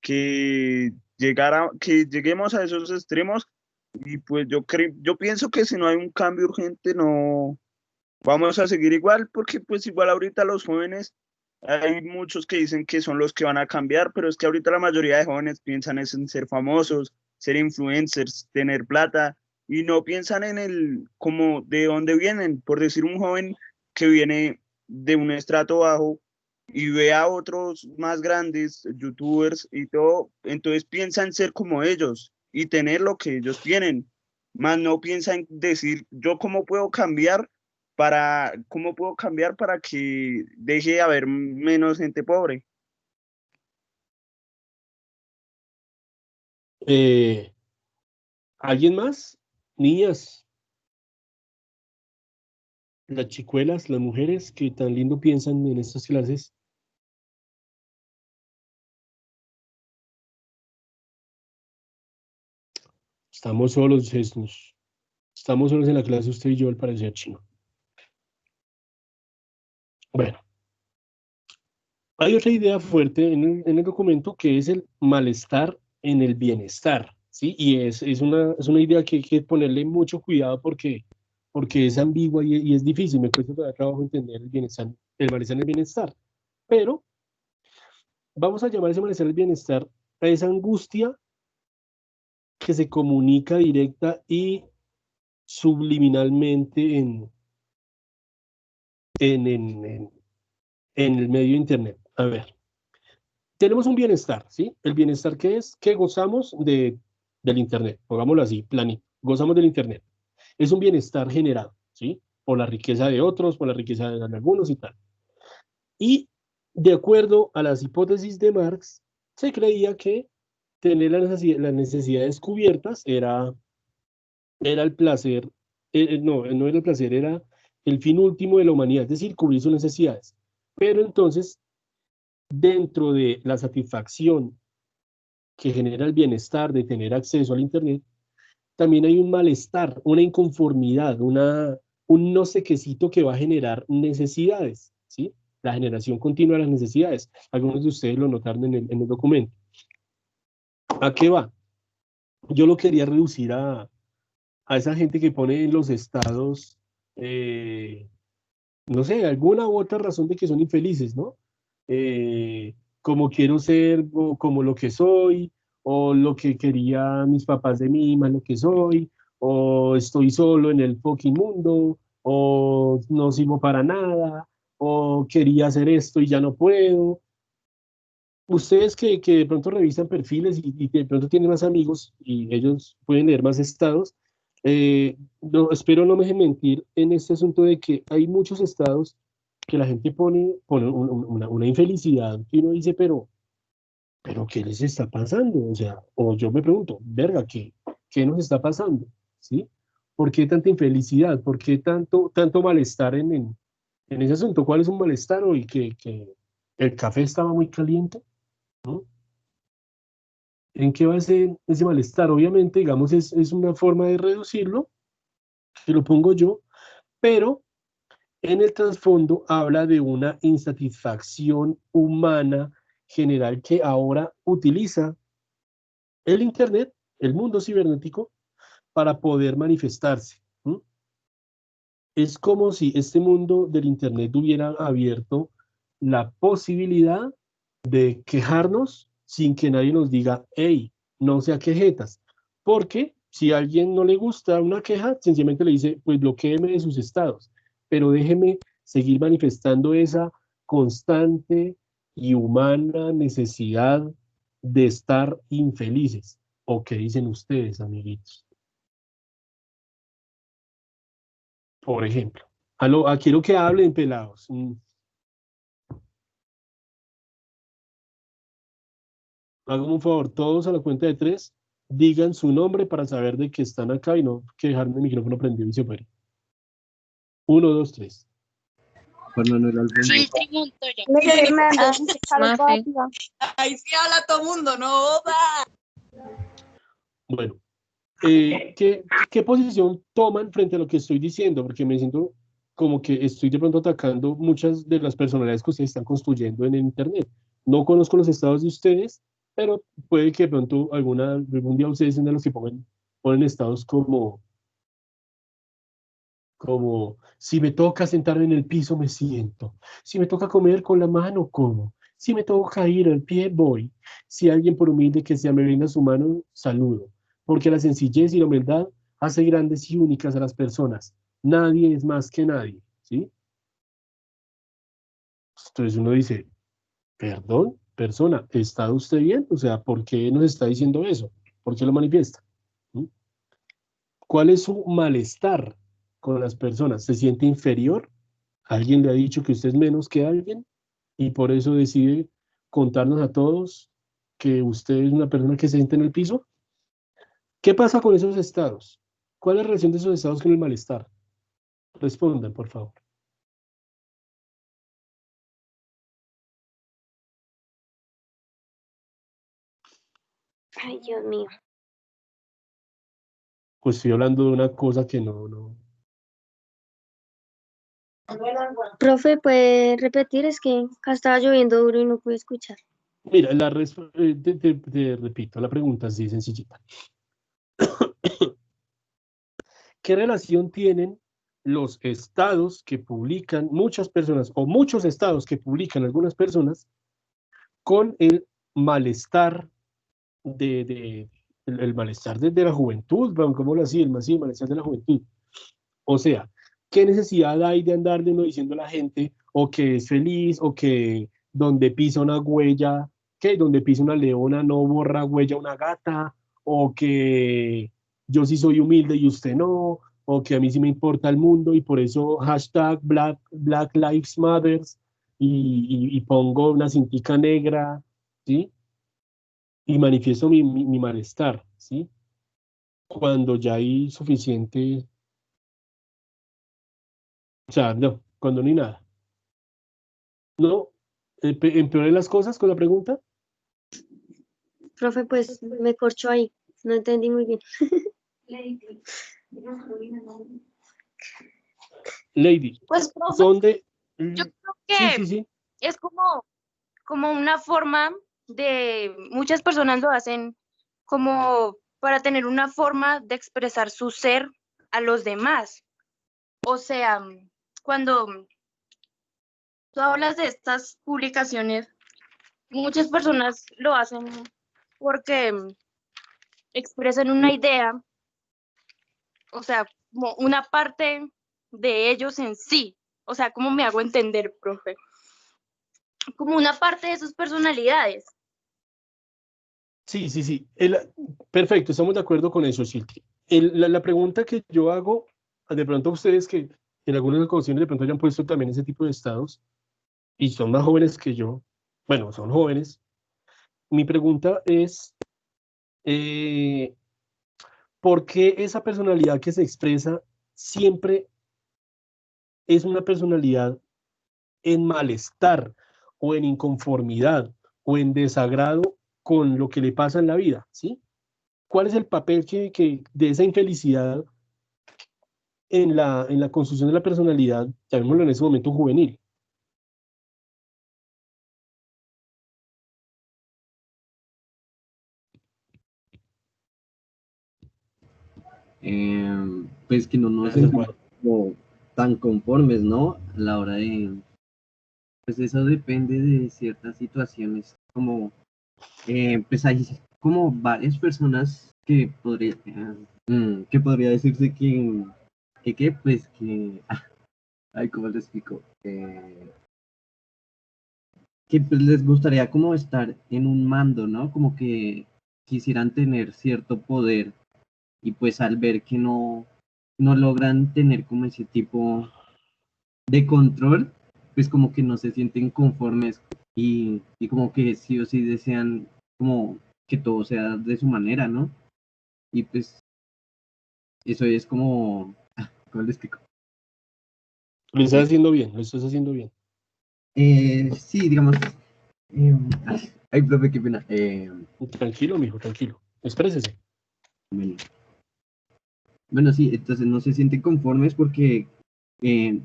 que lleguemos a esos extremos y pues yo pienso que si no hay un cambio urgente no vamos a seguir igual, porque pues igual ahorita los jóvenes, hay muchos que dicen que son los que van a cambiar, pero es que ahorita la mayoría de jóvenes piensan es en ser famosos, ser influencers, tener plata, y no piensan en como de dónde vienen. Por decir, un joven que viene de un estrato bajo y ve a otros más grandes, youtubers y todo, entonces piensa en ser como ellos y tener lo que ellos tienen, más no piensa en decir, yo cómo puedo cambiar para que deje de haber menos gente pobre. Eh, ¿Alguien más? Niñas, las chicuelas, las mujeres que tan lindo piensan en estas clases. Estamos solos, estamos solos en la clase, usted y yo, al parecer, chino. Bueno, hay otra idea fuerte en el documento que es el malestar en el bienestar, ¿sí? Y es una idea que hay que ponerle mucho cuidado porque es ambigua y es difícil, me cuesta todavía trabajo entender el malestar en el bienestar. Pero vamos a llamar ese malestar en el bienestar a esa angustia que se comunica directa y subliminalmente en, en, en, en el medio de Internet. A ver, tenemos un bienestar, ¿sí? El bienestar que es que gozamos del Internet, pongámoslo así, planito, gozamos del Internet. Es un bienestar generado, ¿sí? Por la riqueza de otros, por la riqueza de algunos y tal. Y de acuerdo a las hipótesis de Marx, se creía que tener las necesidades cubiertas era el placer, no era el placer, era el fin último de la humanidad, es decir, cubrir sus necesidades. Pero entonces, dentro de la satisfacción que genera el bienestar de tener acceso al Internet, también hay un malestar, una inconformidad, un no sé quécito que va a generar necesidades, ¿sí? La generación continua de las necesidades. Algunos de ustedes lo notaron en el documento. ¿A qué va? Yo lo quería reducir a esa gente que pone en los estados, no sé, alguna u otra razón de que son infelices, ¿no? Como quiero ser, o como lo que soy, o lo que quería mis papás de mí, más lo que soy, o estoy solo en el fucking mundo, o no sirvo para nada, o quería hacer esto y ya no puedo. Ustedes que de pronto revisan perfiles y que de pronto tienen más amigos y ellos pueden leer más estados, espero no me dejen mentir en este asunto de que hay muchos estados que la gente pone una infelicidad que uno dice, pero ¿qué les está pasando? O sea, o yo me pregunto, verga, ¿qué nos está pasando? ¿Sí? ¿Por qué tanta infelicidad? ¿Por qué tanto malestar en ese asunto? ¿Cuál es un malestar hoy? ¿Que el café estaba muy caliente? ¿No? ¿En qué va ese malestar? Obviamente, digamos, es una forma de reducirlo, que lo pongo yo, pero en el trasfondo habla de una insatisfacción humana general que ahora utiliza el Internet, el mundo cibernético, para poder manifestarse. ¿Mm? Es como si este mundo del Internet hubiera abierto la posibilidad de quejarnos sin que nadie nos diga, hey, no sea quejetas. Porque si a alguien no le gusta una queja, sencillamente le dice, pues bloquéeme de sus estados, pero déjeme seguir manifestando esa constante y humana necesidad de estar infelices. ¿O qué dicen ustedes, amiguitos? Por ejemplo, quiero que hablen, pelados. Háganme un favor, todos a la cuenta de tres, digan su nombre para saber de que están acá y no que dejarme el micrófono prendido y se fuera. Uno, dos, tres. Juan Manuel Alfonso. Chiltri Montoya. Miguel Hernández, Carlos Mafe. Batia. Ahí sí habla todo mundo, no joda. Bueno, ¿qué posición toman frente a lo que estoy diciendo? Porque me siento como que estoy de pronto atacando muchas de las personalidades que ustedes están construyendo en el Internet. No conozco los estados de ustedes, pero puede que de pronto algún día ustedes sean de los que ponen estados como si me toca sentarme en el piso, me siento. Si me toca comer con la mano, como. Si me toca ir al pie, voy. Si alguien por humilde que sea me brinda su mano, saludo. Porque la sencillez y la humildad hace grandes y únicas a las personas. Nadie es más que nadie, ¿sí? Entonces uno dice, perdón, persona, ¿está usted bien? O sea, ¿por qué nos está diciendo eso? ¿Por qué lo manifiesta? ¿Mm? ¿Cuál es su malestar con las personas? ¿Se siente inferior? ¿Alguien le ha dicho que usted es menos que alguien? Y por eso decide contarnos a todos que usted es una persona que se siente en el piso. ¿Qué pasa con esos estados? ¿Cuál es la relación de esos estados con el malestar? Respondan, por favor. Ay, Dios mío. pues estoy hablando de una cosa que no. Profe, ¿puede repetir? Es que acá estaba lloviendo duro y no pude escuchar. Mira, te repito, la pregunta es así sencillita. ¿Qué relación tienen los estados que publican muchas personas, o muchos estados que publican algunas personas, con el malestar el malestar de la juventud, ¿cómo lo hacía? El malestar de la juventud? O sea, ¿qué necesidad hay de andarle uno diciendo a la gente o que es feliz o que donde pisa una huella, que donde pisa una leona no borra huella una gata, o que yo sí soy humilde y usted no, o que a mí sí me importa el mundo y por eso hashtag Black Lives Matter y pongo una cintica negra, ¿sí? Y manifiesto mi malestar, ¿sí? Cuando ya hay suficiente, o sea, no, cuando no hay nada. ¿No? ¿Empeoré las cosas con la pregunta? Profe, pues me corchó ahí. No entendí muy bien. Lady, Pues, profe, ¿dónde? yo creo Sí, que sí. es como una forma de, muchas personas lo hacen como para tener una forma de expresar su ser a los demás. O sea, cuando tú hablas de estas publicaciones, muchas personas lo hacen porque expresan una idea, o sea, como una parte de ellos en sí. O sea, ¿cómo me hago entender, profe? Como una parte de sus personalidades. Sí, sí, sí. Perfecto, estamos de acuerdo con eso, Silti. La pregunta que yo hago, de pronto a ustedes que en algunas ocasiones de pronto hayan puesto también ese tipo de estados y son más jóvenes que yo, bueno, son jóvenes, mi pregunta es, ¿por qué esa personalidad que se expresa siempre es una personalidad en malestar o en inconformidad o en desagrado con lo que le pasa en la vida? ¿Sí? ¿Cuál es el papel de esa infelicidad en la construcción de la personalidad, llamémoslo en ese momento juvenil? Pues que no nos sentimos como tan conformes, ¿no? A la hora de, pues eso depende de ciertas situaciones, como, pues hay como varias personas que podría decirse pues que, ay, ¿cómo les explico? Que pues les gustaría como estar en un mando, ¿no? Como que quisieran tener cierto poder y pues al ver que no logran tener como ese tipo de control, pues como que no se sienten conformes y como que sí o sí desean como que todo sea de su manera, ¿no? Y pues eso es como, ¿cómo les explico? Lo estás haciendo bien, lo estás haciendo bien. Sí, digamos, ay, profe, qué pena. Tranquilo, mijo, tranquilo. Exprésese. Bueno, sí, entonces no se sienten conformes porque,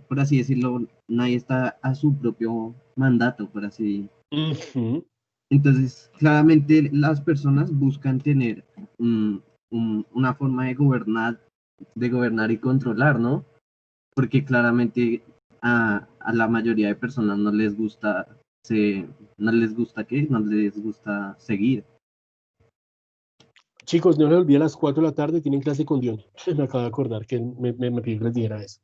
por así decirlo, nadie está a su propio mandato, por así. Uh-huh. Entonces, claramente las personas buscan tener una forma de gobernar y controlar, ¿no? Porque claramente a la mayoría de personas no les gusta, no les gusta qué, no les gusta seguir. Chicos, no les olviden a las 4 de la tarde, tienen clase con Dion. Me acabo de acordar que me pidió que les dijera eso.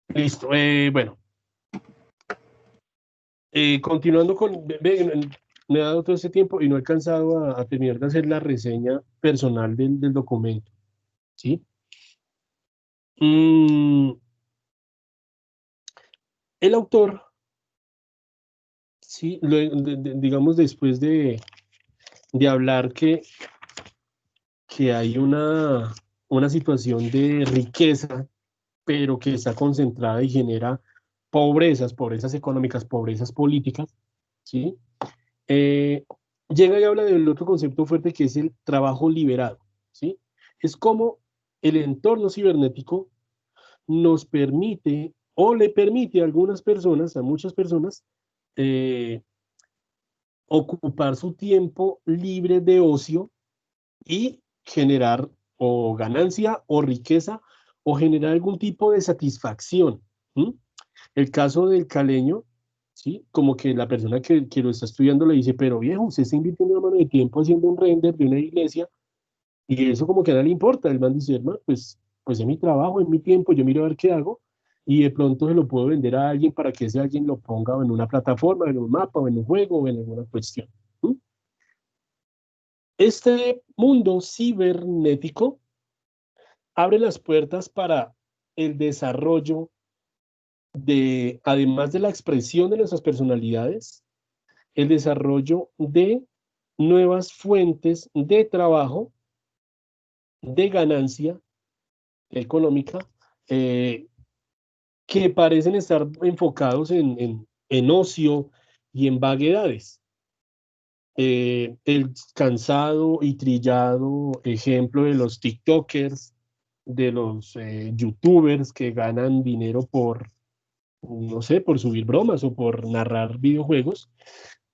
Listo, bueno. Continuando con... me ha dado todo este tiempo y no he alcanzado a terminar de hacer la reseña personal del documento. ¿Sí? El autor, sí, digamos, después de hablar que hay una situación de riqueza, pero que está concentrada y genera pobrezas económicas, pobrezas políticas, ¿sí? Llega y habla del otro concepto fuerte que es el trabajo liberado, ¿sí? es como el entorno cibernético nos permite o le permite a algunas personas, a muchas personas, ocupar su tiempo libre de ocio y generar o ganancia o riqueza o generar algún tipo de satisfacción. ¿Mm? El caso del caleño, ¿sí? Como que la persona que lo está estudiando le dice, pero viejo, usted está invirtiendo una mano de tiempo haciendo un render de una iglesia y eso como que a nadie le importa. El man dice, hermano, pues es mi trabajo, es mi tiempo, yo miro a ver qué hago y de pronto se lo puedo vender a alguien para que ese alguien lo ponga en una plataforma, en un mapa, o en un juego, o en alguna cuestión. ¿Mm? Este mundo cibernético abre las puertas para el desarrollo de, además de la expresión de nuestras personalidades, el desarrollo de nuevas fuentes de trabajo, de ganancia económica, que parecen estar enfocados en ocio y en vaguedades. El cansado y trillado ejemplo de los TikTokers, de los YouTubers que ganan dinero por, no sé, por subir bromas o por narrar videojuegos.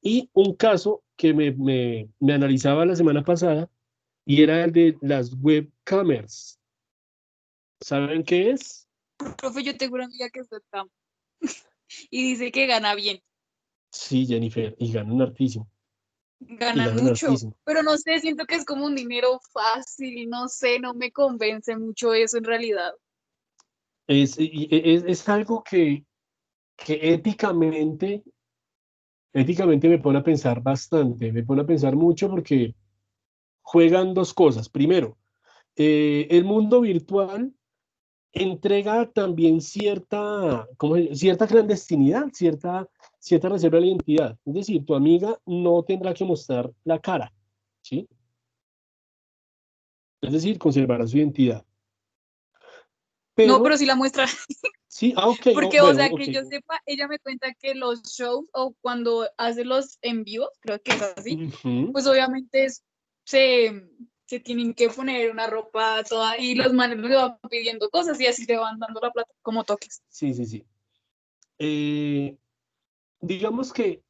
Y un caso que me analizaba la semana pasada y era el de las webcamers. ¿Saben qué es? Profe, yo tengo una amiga que es webcam y dice que gana bien, Sí, Jennifer, y ganan hartísimo. Y ganan ganan mucho, hartísimo. pero no sé, siento que es como un dinero fácil, no sé, no me convence mucho eso en realidad. Es algo que éticamente me pone a pensar bastante, me pone a pensar mucho porque juegan dos cosas. Primero, el mundo virtual entrega también cierta clandestinidad, cierta reserva de identidad. Es decir, tu amiga no tendrá que mostrar la cara, ¿sí? Es decir, conservará su identidad. No, Pero, pero sí la muestra. sí, ok, Porque, o bueno, sea, ok. que yo sepa, ella me cuenta que los shows o cuando hace los en vivos, creo que es así, Ujú. pues obviamente se tienen que poner una ropa toda y los manes le van pidiendo cosas y así le van dando la plata como toques. Sí, sí, sí. Digamos que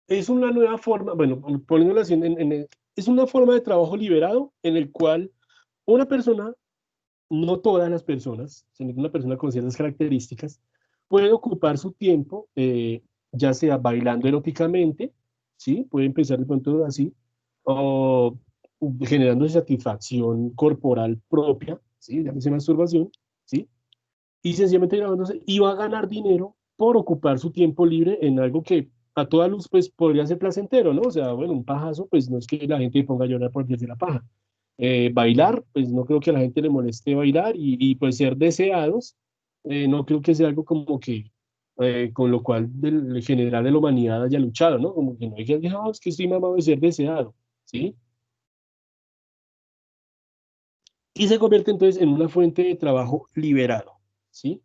es una nueva forma, bueno, poniéndolo así, es una forma de trabajo liberado en el cual una persona, no todas las personas, sino una persona con ciertas características, puede ocupar su tiempo, ya sea bailando eróticamente, ¿sí? Puede empezar de pronto así, o generando satisfacción corporal propia, ¿sí? Llámese masturbación, ¿sí? Y sencillamente grabándose y va a ganar dinero por ocupar su tiempo libre en algo que a toda luz pues podría ser placentero, ¿no? O sea, bueno, un pajazo, pues no es que la gente ponga a llorar por hacerse la paja. Bailar, pues no creo que a la gente le moleste bailar y pues ser deseados, no creo que sea algo como que con lo cual el general de la humanidad haya luchado, ¿no? Como que no hay que decir, "Ah, es que estoy mamado de ser deseado", ¿sí? Y se convierte entonces en una fuente de trabajo liberado, ¿sí?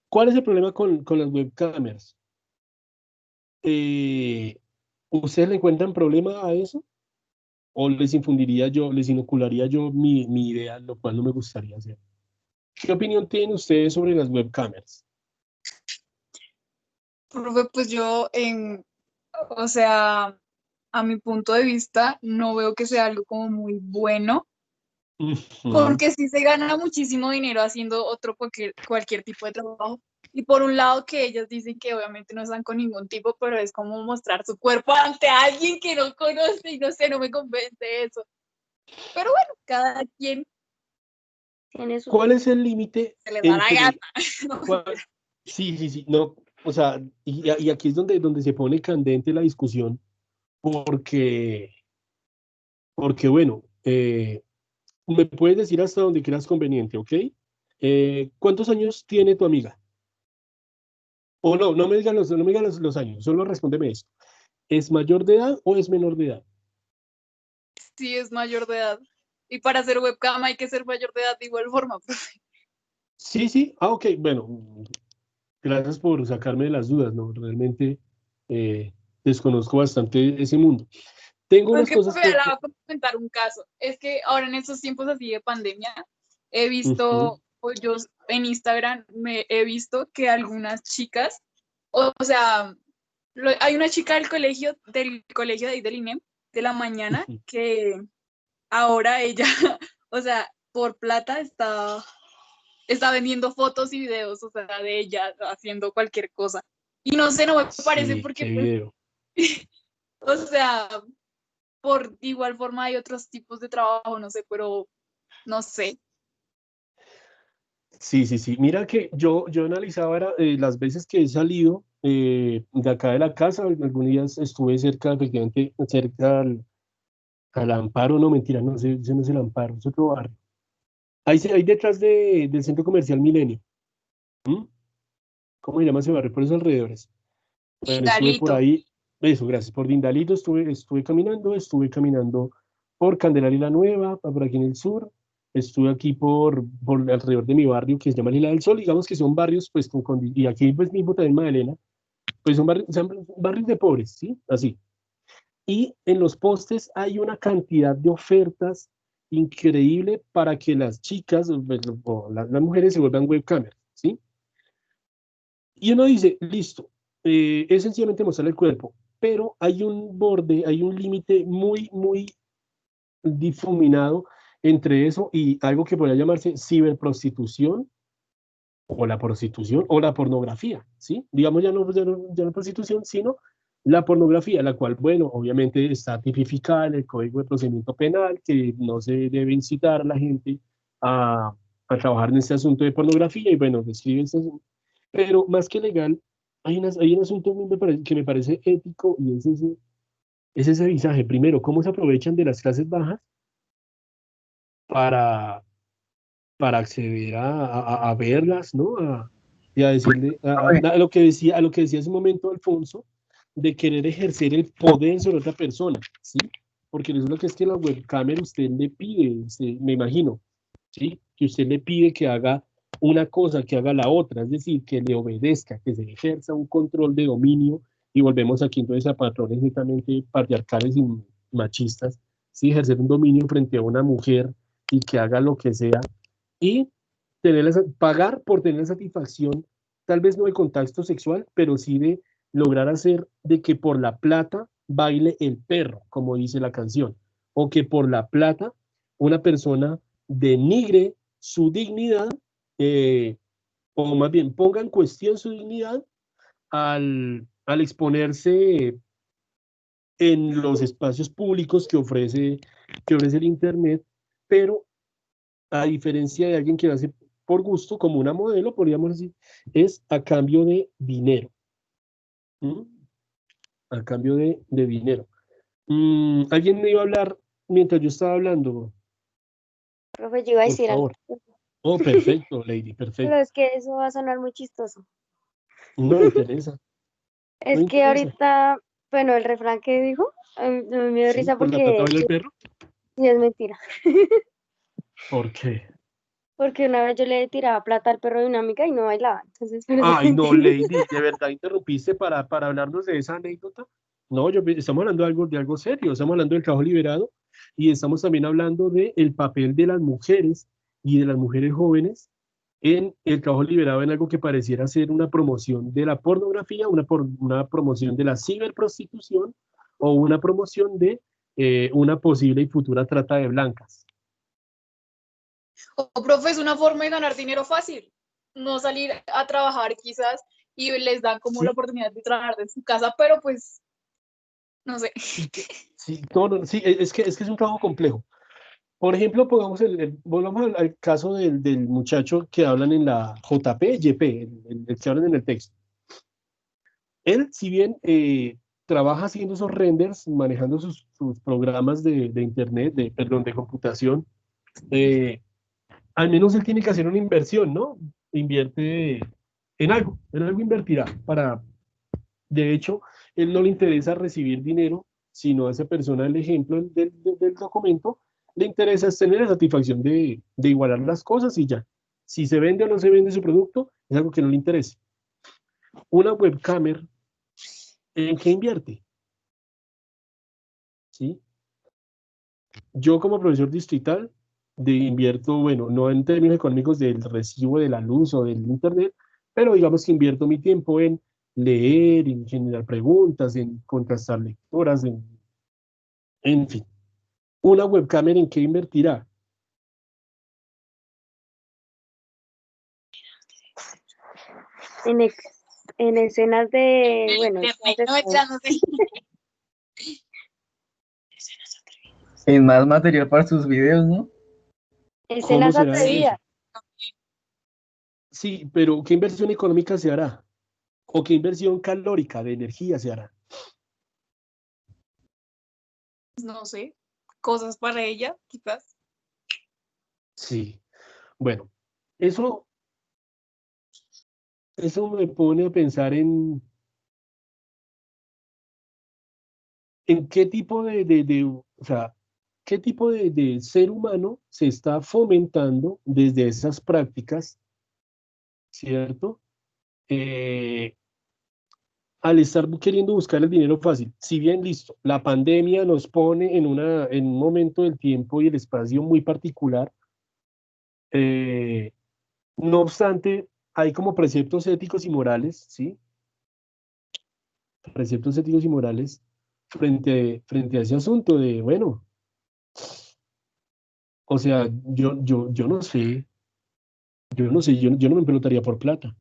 ¿Cuál es el problema con las webcamers? ¿Ustedes le encuentran problema a eso? ¿O les inocularía yo mi idea, lo cual no me gustaría hacer? ¿Qué opinión tienen ustedes sobre las webcamers? Profe, pues yo, o sea, a mi punto de vista, no veo que sea algo como muy bueno, Ujú. porque sí se gana muchísimo dinero haciendo cualquier tipo de trabajo. Y por un lado que ellas dicen que obviamente no están con ningún tipo, pero es como mostrar su cuerpo ante alguien que no conoce y no sé, no me convence eso. Pero bueno, cada quien Tiene su... ¿Cuál es el límite se le da la gana. entre... Sí, sí, sí, no, o sea, y aquí es donde se pone candente la discusión, porque, porque bueno, me puedes decir hasta donde quieras conveniente, ¿ok? ¿Cuántos años tiene tu amiga? O no, no me digas los años, solo respóndeme esto. ¿Es mayor de edad o es menor de edad? Sí, es mayor de edad. Y para hacer webcam hay que ser mayor de edad de igual forma. Sí, sí, ok, bueno, gracias por sacarme de las dudas, ¿no? Realmente desconozco bastante ese mundo. Tengo Pues unas que cosas profe, que... le voy a comentar un caso. Es que ahora en estos tiempos así de pandemia, he Ujú, visto, o yo en Instagram me he visto que algunas chicas, o sea, hay una chica del colegio de ahí del INEM, de la mañana, ujú. que ahora ella, o sea, por plata está vendiendo fotos y videos, o sea, de ella haciendo cualquier cosa. Y no sé, no me parece Sí, porque, qué pues, video. o sea, por igual forma hay otros tipos de trabajo, no sé, pero no sé. Sí, sí, sí. Mira que yo analizaba las veces que he salido de acá de la casa, algunos días estuve cerca, efectivamente, cerca al Amparo, no, mentira, no, ese no es el Amparo, es otro barrio. Ahí detrás del Centro Comercial Milenio. ¿Mm? ¿Cómo se llama ese barrio? Por esos alrededores. Bueno, estuve por Dalito. ahí, eso, gracias, por Dindalito estuve caminando por Candelaria la Nueva, por aquí en el sur, estuve aquí por alrededor de mi barrio que se llama Lila del Sol, digamos que son barrios, pues, y aquí pues mismo también Magdalena, pues son barrios de pobres, ¿sí? Así. Y en los postes hay una cantidad de ofertas increíble para que las chicas o las mujeres se vuelvan webcamers, ¿sí? Y uno dice, listo, es sencillamente mostrar el cuerpo, pero hay un borde, hay un límite muy, muy difuminado entre eso y algo que podría llamarse ciberprostitución o la pornografía, ¿sí? Digamos ya no prostitución, sino la pornografía, la cual, bueno, obviamente está tipificada en el Código de Procedimiento Penal, que no se debe incitar a la gente a trabajar en este asunto de pornografía y bueno, describe este asunto. Pero más que legal, hay un asunto que me parece ético y es ese visaje. Primero, cómo se aprovechan de las clases bajas para, para acceder a verlas, ¿no? Y a decirle, a lo que decía hace un momento Alfonso, de querer ejercer el poder sobre otra persona, ¿sí? Porque resulta que es que la webcamer usted le pide, me imagino, ¿sí? Que usted le pide que haga una cosa, que haga la otra, es decir, que le obedezca, que se ejerza un control de dominio, y volvemos aquí entonces a patrones netamente patriarcales y machistas, ¿sí? Ejercer un dominio frente a una mujer y que haga lo que sea y pagar por tener la satisfacción, tal vez no de contacto sexual, pero sí de lograr hacer de que por la plata baile el perro, como dice la canción, o que por la plata una persona denigre su dignidad, eh, o más bien ponga en cuestión su dignidad al exponerse en los espacios públicos que ofrece el Internet, pero a diferencia de alguien que lo hace por gusto, como una modelo, podríamos decir, es a cambio de dinero. ¿Mm? A cambio de dinero. ¿Alguien me iba a hablar mientras yo estaba hablando? Profe, yo iba a Por decir algo. favor. Oh, perfecto, Lady, Pero perfecto. es que eso va a sonar muy chistoso. No me interesa, no Es me que interesa. ahorita, bueno, el refrán que dijo, me dio Sí, risa por la plata porque baila el perro. sí es mentira. ¿Por qué? Porque una vez yo le tiraba plata al perro de una amiga y no bailaba. Entonces, por eso es Ay, no, mentira. Lady, ¿de verdad interrumpiste para hablarnos de esa anécdota? No, estamos hablando de algo serio, estamos hablando del trabajo liberado y estamos también hablando del papel de las mujeres y de las mujeres jóvenes en el trabajo liberado en algo que pareciera ser una promoción de la pornografía, una promoción de la ciberprostitución o una promoción de una posible y futura trata de blancas. O profe, es una forma de ganar dinero fácil. No salir a trabajar quizás y les dan como la Sí, oportunidad de trabajar de su casa, pero pues, no sé. y sí, no, no, sí, es que es un trabajo complejo. Por ejemplo, volvamos al caso del muchacho que hablan en la JP, el que hablan en el texto. Él, si bien trabaja haciendo esos renders, manejando sus programas de internet, perdón, de computación, eh, al menos él tiene que hacer una inversión, ¿no? Invierte en algo invertirá de hecho, él no le interesa recibir dinero, sino a esa persona, el ejemplo del documento, le interesa es tener la satisfacción de igualar las cosas y ya. Si se vende o no se vende su producto, es algo que no le interesa. Una webcamer, ¿en qué invierte? ¿sí? Yo como profesor distrital invierto, bueno, no en términos económicos del recibo de la luz o del internet, pero digamos que invierto mi tiempo en leer, en generar preguntas, en contrastar lecturas, en fin. ¿Una webcamer en qué invertirá? En, en escenas de, bueno, De escenas de no, todo. ya no sé. En más material para sus videos, ¿no? ¿Cómo Escenas será eso? atrevidas. Sí, pero ¿qué inversión económica se hará? ¿O qué inversión calórica de energía se hará? No sé, cosas para ella, quizás. Sí, bueno, eso, eso me pone a pensar en qué tipo o sea, qué tipo de ser humano se está fomentando desde esas prácticas, ¿cierto? Eh, al estar queriendo buscar el dinero fácil. Si bien listo, la pandemia nos pone en un momento del tiempo y el espacio muy particular, eh, no obstante, hay como preceptos éticos y morales, ¿sí? Preceptos éticos y morales frente a ese asunto de, bueno, o sea, yo no sé, yo no me pelotaría por plata,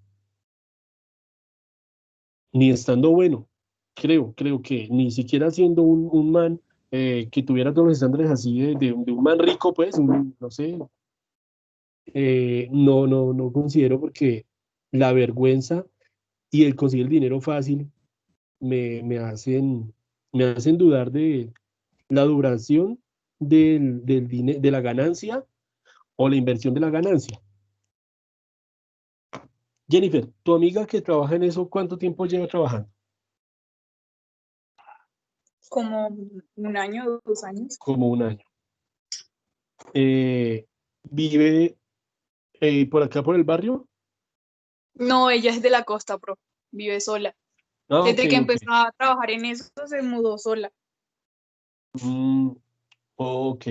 ni estando bueno, creo que ni siquiera siendo un man que tuviera todos los estándares así de un man rico, pues, no sé, no considero porque la vergüenza y el conseguir el dinero fácil me hacen dudar de la duración de la ganancia o la inversión de la ganancia. Jennifer, tu amiga que trabaja en eso, ¿cuánto tiempo lleva trabajando? Como 1 año, 2 años. Como un año. ¿Vive por acá por el barrio? No, ella es de la costa, pro. Vive sola. Ah, ok, Desde que ok. empezó a trabajar en eso, se mudó sola. Mm, ok.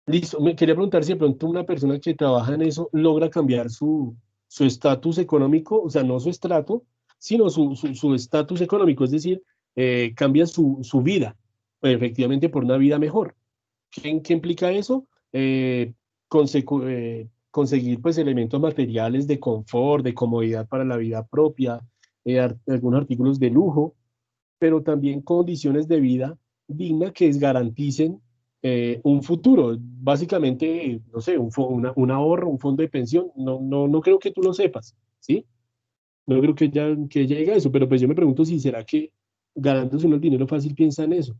Listo. Me quería preguntar si de pronto una persona que trabaja en eso logra cambiar su estatus económico, o sea, no su estrato, sino su estatus económico, es decir, cambia su vida, efectivamente, por una vida mejor. ¿Qué implica eso? Conseguir pues elementos materiales de confort, de comodidad para la vida propia, algunos artículos de lujo, pero también condiciones de vida digna que garanticen un futuro. Básicamente, no sé, un ahorro, un fondo de pensión. No creo que tú lo sepas, ¿sí? No creo que llegue a eso, pero pues yo me pregunto si será que ganándose uno el dinero fácil piensa en eso.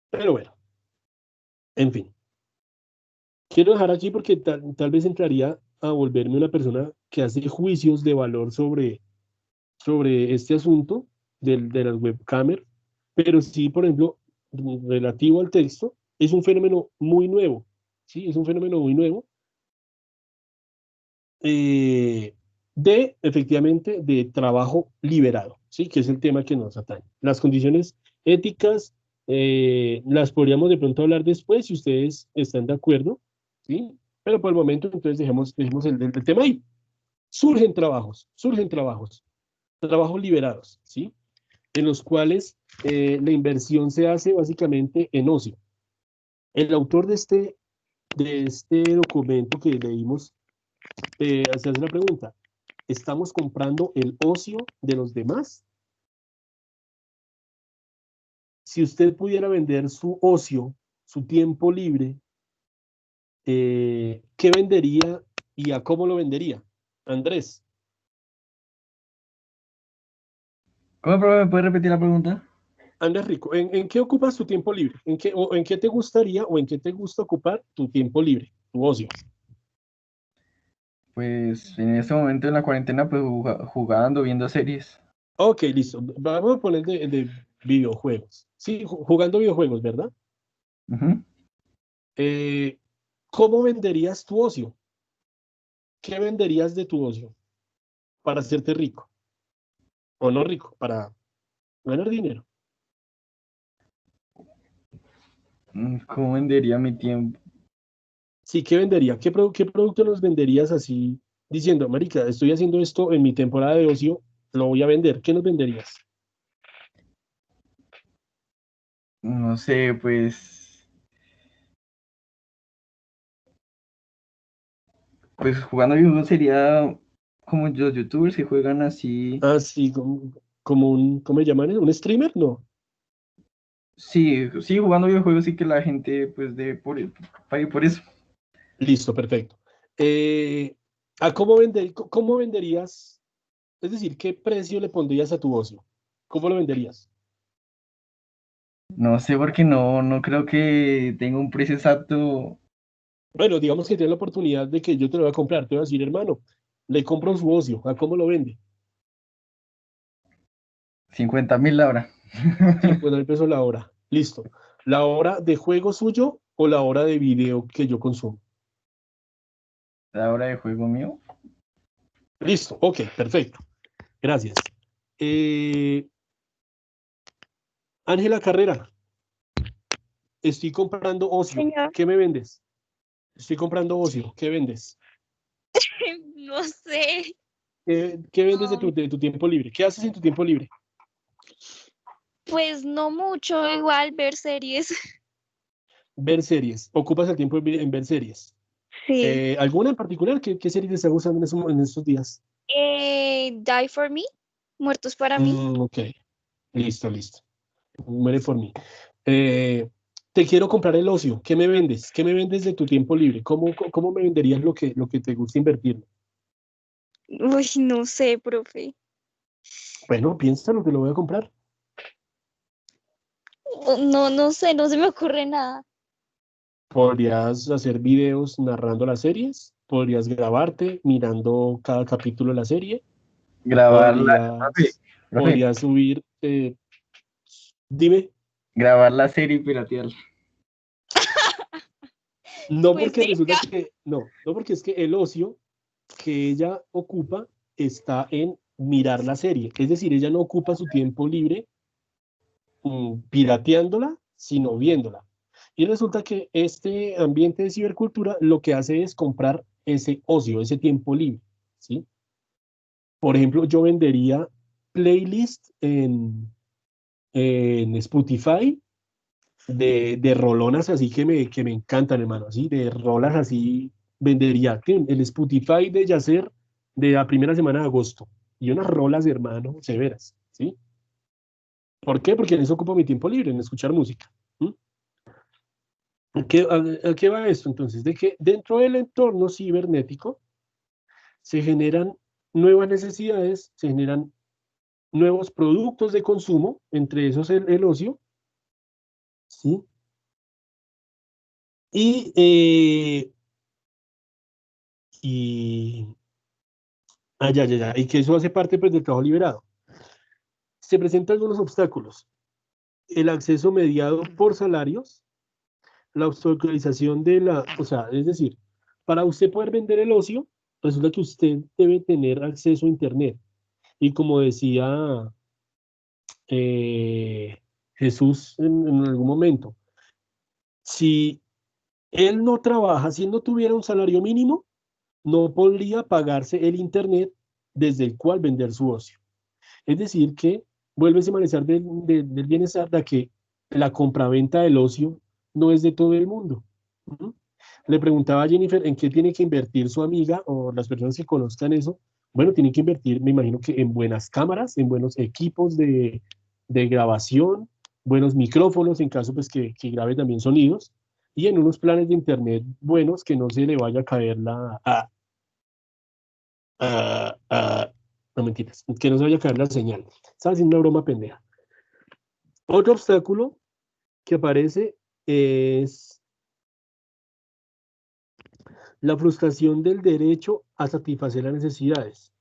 Pero bueno, en fin. Quiero dejar aquí porque tal vez entraría a volverme una persona que hace juicios de valor sobre este asunto de las webcamers, pero sí, por ejemplo, relativo al texto, es un fenómeno muy nuevo, ¿sí? Es un fenómeno muy nuevo efectivamente, de trabajo liberado, ¿sí? Que es el tema que nos atañe. Las condiciones éticas las podríamos de pronto hablar después si ustedes están de acuerdo, ¿sí? Pero por el momento, entonces dejemos el tema ahí. Trabajos liberados, ¿sí? En los cuales la inversión se hace básicamente en ocio. El autor de este documento que leímos se hace la pregunta, ¿estamos comprando el ocio de los demás? Si usted pudiera vender su ocio, su tiempo libre, ¿qué vendería y a cómo lo vendería? Andrés. ¿Cómo, profe? ¿Me puede repetir la pregunta? Andrés Rico, ¿en qué ocupas tu tiempo libre? ¿En qué te gustaría o en qué te gusta ocupar tu tiempo libre, tu ocio? Pues en este momento en la cuarentena, pues jugando, viendo series. Ok, listo. Vamos a poner de videojuegos. Sí, jugando videojuegos, ¿verdad? Ujú. ¿Cómo venderías tu ocio? ¿Qué venderías de tu ocio para hacerte rico? O no rico, para ganar dinero. ¿Cómo vendería mi tiempo? Sí, ¿qué vendería? ¿Qué producto nos venderías así diciendo, marica, estoy haciendo esto en mi temporada de ocio, lo voy a vender? ¿Qué nos venderías? No sé, pues jugando videojuegos sería como los youtubers que juegan así. Ah, sí, como un, ¿cómo se llaman? ¿Un streamer? No. Sí, sí, jugando videojuegos sí que la gente pues pague por eso. Listo, perfecto. ¿Cómo venderías? Es decir, ¿qué precio le pondrías a tu ocio? ¿Cómo lo venderías? No sé porque no creo que tenga un precio exacto. Bueno, digamos que tienes la oportunidad de que yo te lo voy a comprar. Te voy a decir, hermano, le compro su ocio. ¿A cómo lo vende? 50.000 la hora. 50.000 pesos la hora. Listo. ¿La hora de juego suyo o la hora de video que yo consumo? La hora de juego mío. Listo. Ok, perfecto. Gracias. Eh, Ángela Carrera, estoy comprando ocio. Señor, ¿Qué me vendes? Estoy comprando ocio. ¿Qué vendes? no sé. ¿Qué vendes de No, de tu tiempo libre? ¿Qué haces en tu tiempo libre? pues no mucho, igual ver series. Ver series. ¿Ocupas el tiempo en ver series? Sí. ¿Alguna en particular? ¿Qué serie te está gustando en estos días? Die for Me, Muertos para mí. Ok, listo, listo. Muere por mí. Eh, Te quiero comprar el ocio. ¿Qué me vendes? ¿Qué me vendes de tu tiempo libre? ¿Cómo me venderías lo que te gusta invertir? Uy, no sé, profe. Bueno, piensa lo que lo voy a comprar. No, no sé, no se me ocurre nada. Podrías hacer videos narrando las series. Podrías grabarte mirando cada capítulo de la serie. Grabarla, profe, Podrías, profe, podrías subir. Dime. grabar la serie y piratearla. No Pues porque resulta venga. que, no porque es que el ocio que ella ocupa está en mirar la serie. Es decir, ella no ocupa su tiempo libre pirateándola, sino viéndola. Y resulta que este ambiente de cibercultura lo que hace es comprar ese ocio, ese tiempo libre, ¿sí? Por ejemplo, yo vendería playlists en Spotify de rolonas así que me encantan, hermano, así, de rolas así, vendería el Spotify de Yacer de la primera semana de agosto, y unas rolas, hermano, severas, ¿sí? ¿Por qué? Porque en eso ocupo mi tiempo libre, en escuchar música. ¿Mm? A qué va esto entonces? De que dentro del entorno cibernético se generan nuevas necesidades, se generan nuevos productos de consumo, entre esos el ocio, ¿sí? Y, eh, y ya. Y que eso hace parte pues, del trabajo liberado. Se presentan algunos obstáculos. El acceso mediado por salarios, la obstaculización de la, o sea, es decir, para usted poder vender el ocio, resulta que usted debe tener acceso a Internet. Y como decía Jesús en algún momento, si él no trabaja, si él no tuviera un salario mínimo, no podría pagarse el Internet desde el cual vender su ocio. Es decir, que vuelve ese malestar del bienestar de que la compraventa del ocio no es de todo el mundo. ¿Mm? Le preguntaba a Jennifer en qué tiene que invertir su amiga o las personas que conozcan eso. Bueno, tienen que invertir, me imagino que en buenas cámaras, en buenos equipos de grabación, buenos micrófonos en caso pues que grabe también sonidos y en unos planes de internet buenos que no se le vaya a caer ah, ah, no mentiras, que no se vaya a caer la señal. Estaba haciendo una broma pendeja. Otro obstáculo que aparece es la frustración del derecho a satisfacer las necesidades.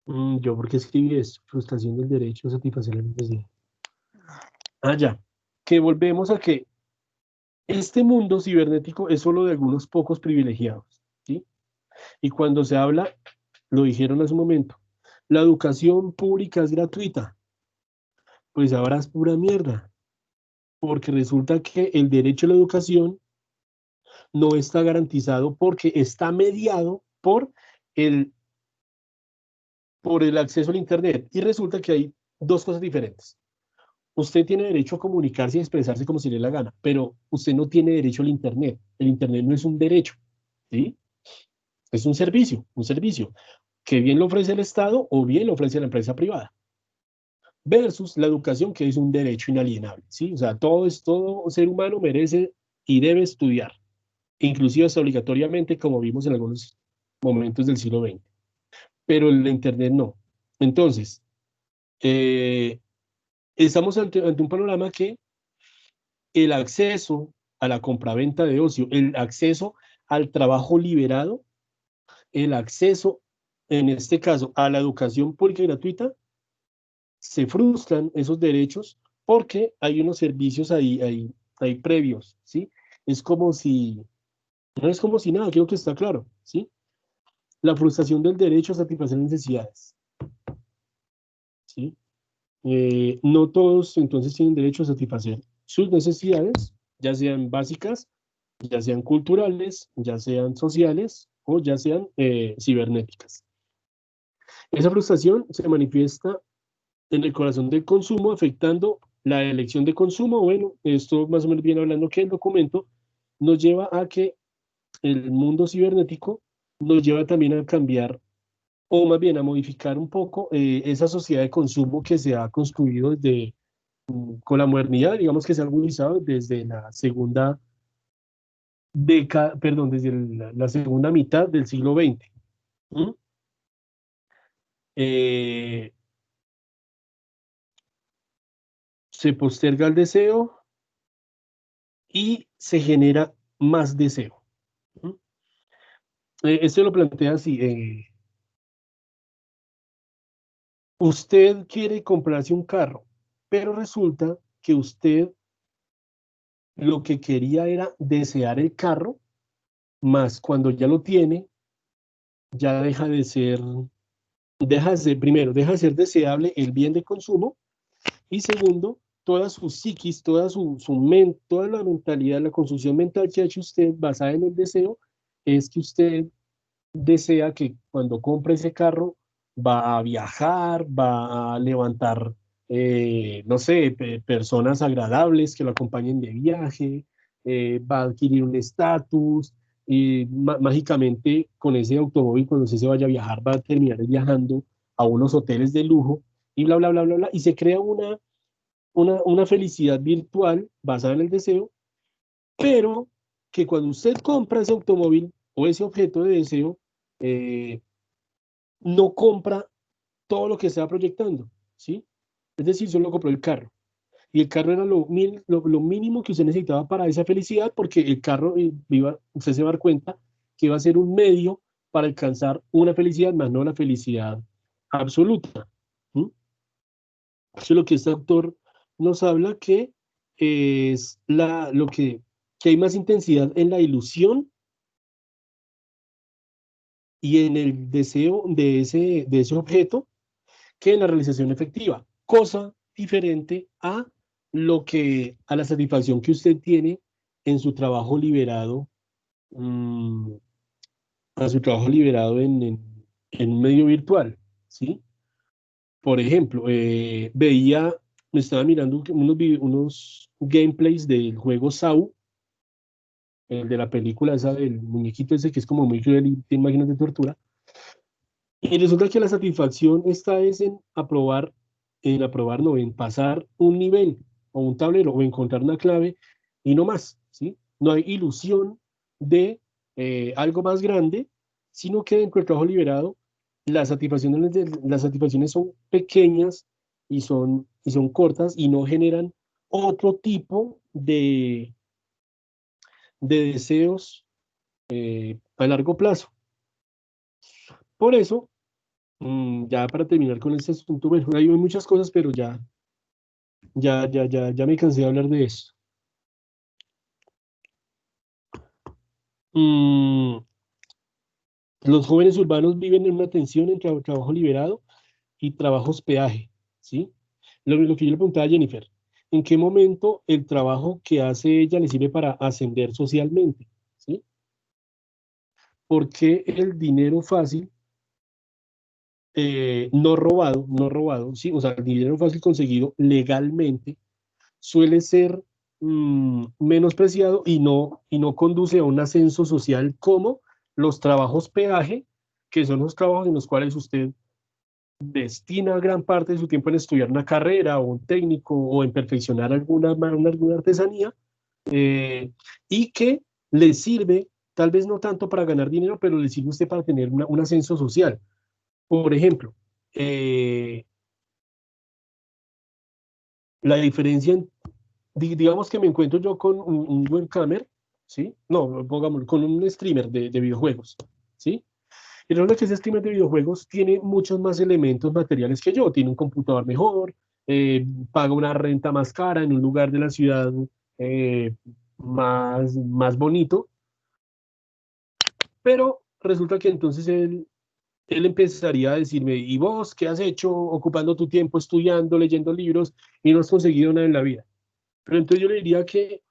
¿Yo por qué escribí eso? Frustración del derecho a satisfacer las necesidades. Ah, ya. Que volvemos a que este mundo cibernético es solo de algunos pocos privilegiados, ¿sí? Y cuando se habla, lo dijeron hace un momento, la educación pública es gratuita, pues ahora es pura mierda. porque resulta que el derecho a la educación no está garantizado porque está mediado el, por el acceso al Internet. Y resulta que hay dos cosas diferentes. Usted tiene derecho a comunicarse y expresarse como se le dé la gana, pero usted no tiene derecho al Internet. El Internet no es un derecho, ¿sí? Es un servicio que bien lo ofrece el Estado o bien lo ofrece la empresa privada. Versus la educación, que es un derecho inalienable, ¿sí? O sea, todo ser humano merece y debe estudiar, inclusive hasta obligatoriamente, como vimos en algunos momentos del siglo XX. Pero el Internet no. Entonces, estamos ante un panorama que el acceso a la compraventa de ocio, el acceso al trabajo liberado, el acceso, en este caso, a la educación pública y gratuita, se frustran esos derechos porque hay unos servicios ahí previos, ¿sí? Es como si, no es como si nada, creo que está claro, ¿sí? La frustración del derecho a satisfacer necesidades, ¿sí? No todos entonces tienen derecho a satisfacer sus necesidades, ya sean básicas, ya sean culturales, ya sean sociales o ya sean cibernéticas. Esa frustración se manifiesta en el corazón del consumo, afectando la elección de consumo. Bueno, esto más o menos viene hablando que el documento nos lleva a que el mundo cibernético nos lleva también a cambiar o más bien a modificar un poco esa sociedad de consumo que se ha construido desde, con la modernidad, digamos que se ha agudizado desde la segunda década, perdón, desde la segunda mitad del siglo XX. ¿Mm? Se posterga el deseo y se genera más deseo. ¿Mm? Esto lo plantea así. Usted quiere comprarse un carro, pero resulta que usted lo que quería era desear el carro, más cuando ya lo tiene, ya primero, deja de ser deseable el bien de consumo, y segundo, toda su psiquis, toda la mentalidad, la construcción mental que ha hecho usted basada en el deseo, es que usted desea que cuando compre ese carro va a viajar, va a levantar, no sé, personas agradables que lo acompañen de viaje, va a adquirir un estatus, y mágicamente con ese automóvil, cuando usted se vaya a viajar, va a terminar viajando a unos hoteles de lujo y bla, bla, bla, bla, bla, y se crea una felicidad virtual basada en el deseo, pero que cuando usted compra ese automóvil o ese objeto de deseo, eh, no compra todo lo que estaba proyectando, ¿sí? Es decir, solo compró el carro. Y el carro era lo mínimo que usted necesitaba para esa felicidad, porque el carro, usted se va a dar cuenta que va a ser un medio para alcanzar una felicidad, más no la felicidad absoluta. ¿Mm? Eso es lo que este autor nos habla, que es que hay más intensidad en la ilusión y en el deseo de ese objeto que en la realización efectiva, cosa diferente a a la satisfacción que usted tiene en su trabajo liberado, mm, a su trabajo liberado en un medio virtual, ¿sí? Por ejemplo, me estaba mirando unos gameplays del juego Saw, el de la película esa del muñequito ese que es como muy cruel y tiene máquinas de tortura. Y resulta que la satisfacción está es no, en pasar un nivel o un tablero o encontrar una clave y no más, ¿sí? No hay ilusión de algo más grande, sino que dentro del trabajo liberado las satisfacciones son pequeñas y son cortas y no generan otro tipo de deseos a largo plazo. Por eso, ya para terminar con este asunto, bueno, hay muchas cosas, pero ya me cansé de hablar de eso. Los jóvenes urbanos viven en una tensión entre trabajo liberado y trabajos peaje, ¿sí? Lo que yo le preguntaba a Jennifer, en qué momento el trabajo que hace ella le sirve para ascender socialmente, ¿sí? Porque el dinero fácil, no robado, ¿sí? O sea, el dinero fácil conseguido legalmente suele ser menospreciado y no conduce a un ascenso social como los trabajos peaje, que son los trabajos en los cuales usted destina gran parte de su tiempo en estudiar una carrera o un técnico o en perfeccionar alguna artesanía, y que le sirve, tal vez no tanto para ganar dinero, pero le sirve a usted para tener un ascenso social. Por ejemplo, la diferencia, digamos que me encuentro yo con un webcamer, ¿sí? No, pongámoslo, con un streamer de videojuegos, ¿sí? Y resulta que ese streamer de videojuegos tiene muchos más elementos materiales que yo. Tiene un computador mejor, paga una renta más cara en un lugar de la ciudad eh, más bonito, pero resulta que entonces él empezaría a decirme, ¿y vos qué has hecho ocupando tu tiempo estudiando, leyendo libros y no has conseguido nada en la vida? Pero entonces yo le diría que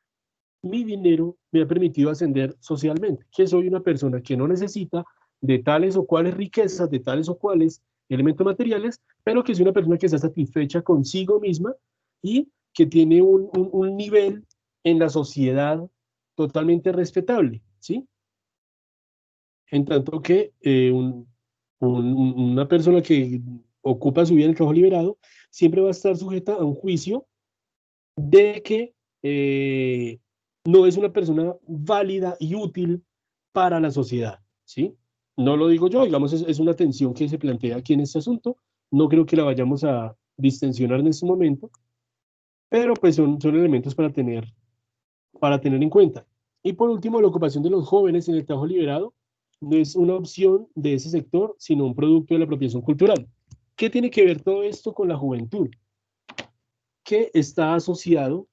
mi dinero me ha permitido ascender socialmente, que soy una persona que no necesita de tales o cuales riquezas, de tales o cuales elementos materiales, pero que soy una persona que está satisfecha consigo misma y que tiene un nivel en la sociedad totalmente respetable, ¿sí? En tanto que una persona que ocupa su vida en el trabajo liberado siempre va a estar sujeta a un juicio de que no es una persona válida y útil para la sociedad, ¿sí? No lo digo yo, digamos, es una tensión que se plantea aquí en este asunto. No creo que la vayamos a distensionar en este momento, pero pues son elementos para tener en cuenta. Y por último, la ocupación de los jóvenes en el trabajo liberado no es una opción de ese sector, sino un producto de la apropiación cultural. ¿Qué tiene que ver todo esto con la juventud? Que está asociado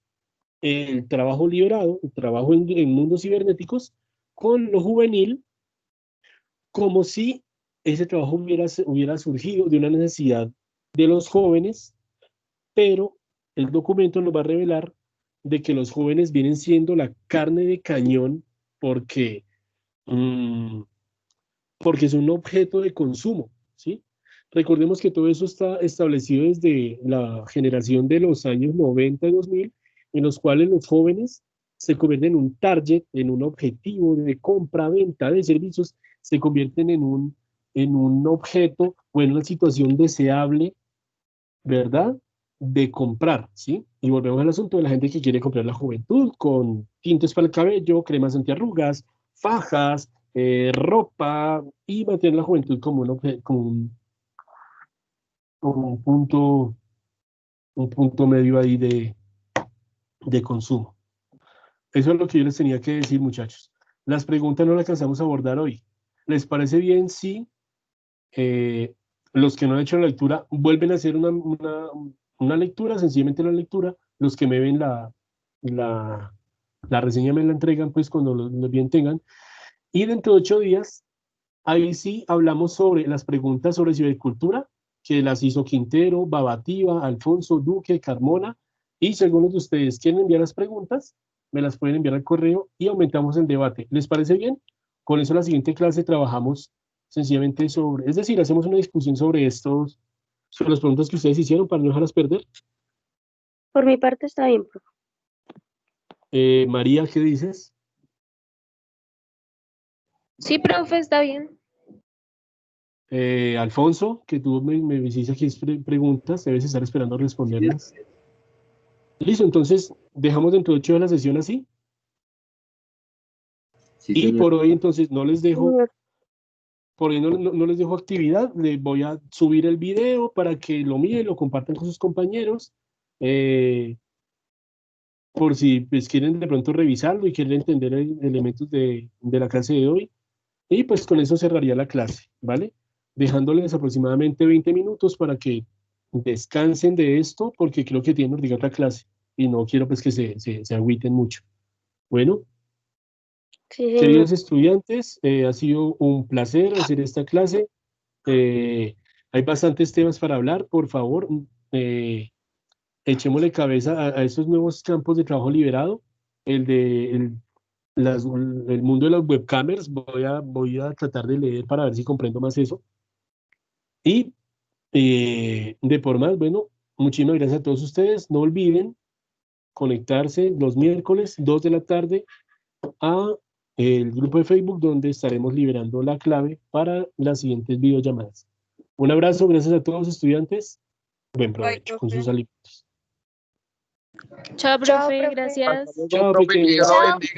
el trabajo liberado, el trabajo en mundos cibernéticos, con lo juvenil, como si ese trabajo hubiera surgido de una necesidad de los jóvenes, pero el documento nos va a revelar de que los jóvenes vienen siendo la carne de cañón porque, mm, porque es un objeto de consumo, ¿sí? Recordemos que todo eso está establecido desde la generación de los años 90 y 2000, en los cuales los jóvenes se convierten en un target, en un objetivo de compra, venta de servicios, se convierten en un objeto o en una situación deseable, ¿verdad? De comprar, ¿sí? Y volvemos al asunto de la gente que quiere comprar la juventud con tintes para el cabello, cremas antiarrugas, fajas, ropa y mantener la juventud como como un punto medio ahí de consumo. Eso es lo que yo les tenía que decir, muchachos. Las preguntas no las alcanzamos a abordar hoy. ¿Les parece bien si los que no han hecho la lectura vuelven a hacer una lectura, sencillamente la lectura? Los que me ven la reseña me la entregan pues cuando lo bien tengan. Y dentro de 8 días, ahí sí hablamos sobre las preguntas sobre cibercultura, que las hizo Quintero, Babativa, Alfonso, Duque, Carmona, y si algunos de ustedes quieren enviar las preguntas, me las pueden enviar al correo y aumentamos el debate. ¿Les parece bien? Con eso en la siguiente clase trabajamos sencillamente sobre, es decir, hacemos una discusión sobre sobre las preguntas que ustedes hicieron para no dejarlas perder. Por mi parte está bien, profe. María, ¿qué dices? Sí, profe, está bien. Alfonso, que tú me hiciste aquí preguntas, debes estar esperando responderlas. Listo, entonces dejamos dentro de 8 de la sesión así. Sí, Y señor. por hoy entonces no les dejo, Señor, por hoy no les dejo actividad, les voy a subir el video para que lo miren, lo compartan con sus compañeros, por si pues, quieren de pronto revisarlo y quieren entender elementos de la clase de hoy. Y pues con eso cerraría la clase, ¿vale? Dejándoles aproximadamente 20 minutos para que descansen de esto, porque creo que tienen ordiga otra clase y no quiero pues que se agüiten mucho. Bueno, sí, señor. queridos estudiantes, ha sido un placer hacer esta clase. Hay bastantes temas para hablar, por favor. echémosle cabeza a estos nuevos campos de trabajo liberado, el mundo de las webcamers, voy a tratar de leer para ver si comprendo más eso. Y de por más, bueno, muchísimas gracias a todos ustedes. No olviden conectarse los miércoles, 2 de la tarde, a el grupo de Facebook, donde estaremos liberando la clave para las siguientes videollamadas. Un abrazo, gracias a todos estudiantes. Buen provecho con sus alimentos. Chao, profe, gracias. Chao, Profe, que Dios pequeños. lo bendiga.